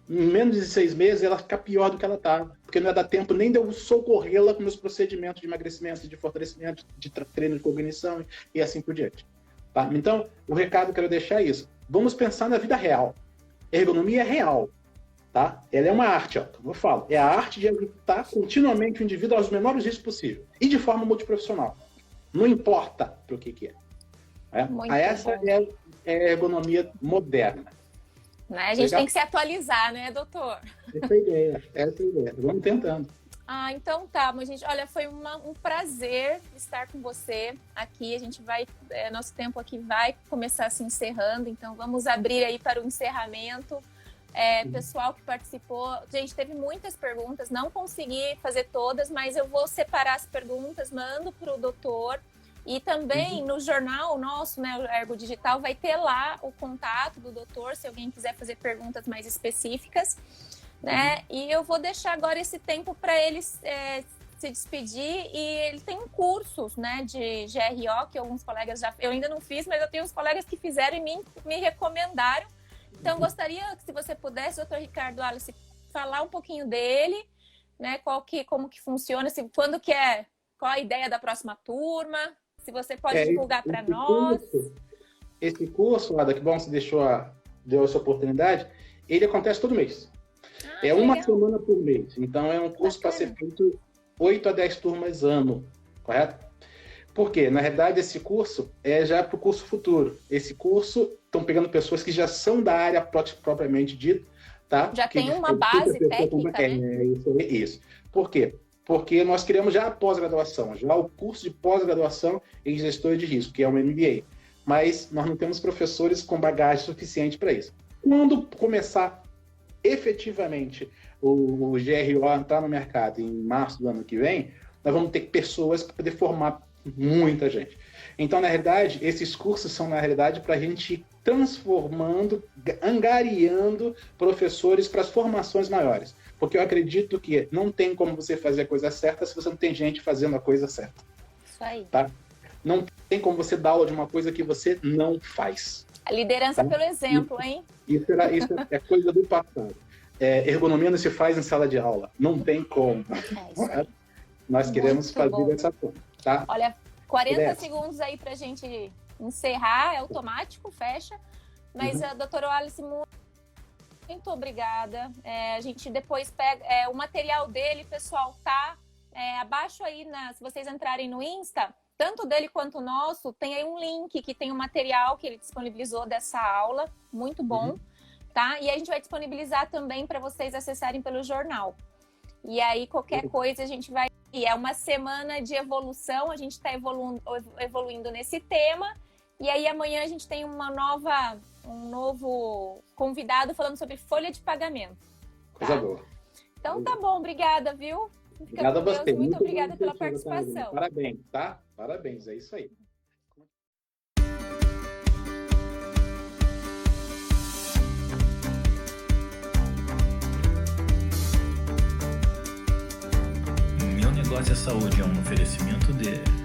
Em menos de 6 meses, ela fica pior do que ela estava. Porque não ia dar tempo nem de eu socorrê-la com meus procedimentos de emagrecimento, de fortalecimento, de treino de cognição e assim por diante. Tá? Então, o recado que eu quero deixar é isso. Vamos pensar na vida real. Ergonomia é real. Tá? Ela é uma arte, como eu falo. É a arte de ajustar continuamente o indivíduo aos menores riscos possível. E de forma multiprofissional. Não importa para o que é. Essa é a ergonomia moderna. Né? A gente tem que se atualizar, né, doutor? Essa é a ideia. Vamos tentando. Então tá, mas gente, olha, foi um prazer estar com você aqui. A gente vai, nosso tempo aqui vai começar se encerrando, então vamos abrir aí para o encerramento. Pessoal que participou, gente, teve muitas perguntas, não consegui fazer todas, mas eu vou separar as perguntas, mando para o doutor. E também no jornal nosso, né, o Ergo Digital, vai ter lá o contato do doutor, se alguém quiser fazer perguntas mais específicas, né? E eu vou deixar agora esse tempo para ele se despedir. E ele tem cursos, né, de GRO, que alguns colegas eu ainda não fiz, mas eu tenho uns colegas que fizeram e me recomendaram. Então, gostaria que, se você pudesse, doutor Ricardo Wallace, falar um pouquinho dele, né? Como que funciona, qual a ideia da próxima turma, se você pode divulgar para nós. Esse curso, Ada, que bom você deu essa oportunidade, ele acontece todo mês. Uma semana por mês. Então, é um curso para ser feito 8 a 10 turmas ano, correto? Por quê? Na realidade, esse curso é já para o curso futuro. Esse curso, estão pegando pessoas que já são da área propriamente dita, tá? Já tem uma base técnica, né? Isso. Por quê? Porque nós criamos já a pós-graduação, já o curso de pós-graduação em gestão de risco, que é um MBA. Mas nós não temos professores com bagagem suficiente para isso. Quando começar efetivamente o GRO entrar no mercado em março do ano que vem, nós vamos ter pessoas para poder formar muita gente. Então, na realidade, esses cursos são, na realidade, para a gente ir transformando, angariando professores para as formações maiores. Porque eu acredito que não tem como você fazer a coisa certa se você não tem gente fazendo a coisa certa. Isso aí. Tá? Não tem como você dar aula de uma coisa que você não faz. A liderança pelo exemplo, hein? Isso é coisa do passado. Ergonomia não se faz em sala de aula. Não tem como. Nós queremos fazer dessa forma. Tá? Olha, 40 segundos aí pra gente encerrar, é automático, fecha. Mas a doutora Wallace, Muito obrigada. A gente depois pega o material dele, pessoal, tá abaixo aí, se vocês entrarem no Insta, tanto dele quanto o nosso, tem aí um link que tem o material que ele disponibilizou dessa aula, muito bom, tá? E a gente vai disponibilizar também para vocês acessarem pelo jornal. E aí, qualquer coisa, a gente vai... É uma semana de evolução, a gente está evoluindo nesse tema. E aí, amanhã a gente tem um novo convidado falando sobre folha de pagamento. Tá? Coisa boa. Então, tá bom. Obrigada, viu? Obrigada a você. Muito obrigada pela participação. Parabéns, tá? Parabéns, é isso aí. Meu Negócio é Saúde é um oferecimento de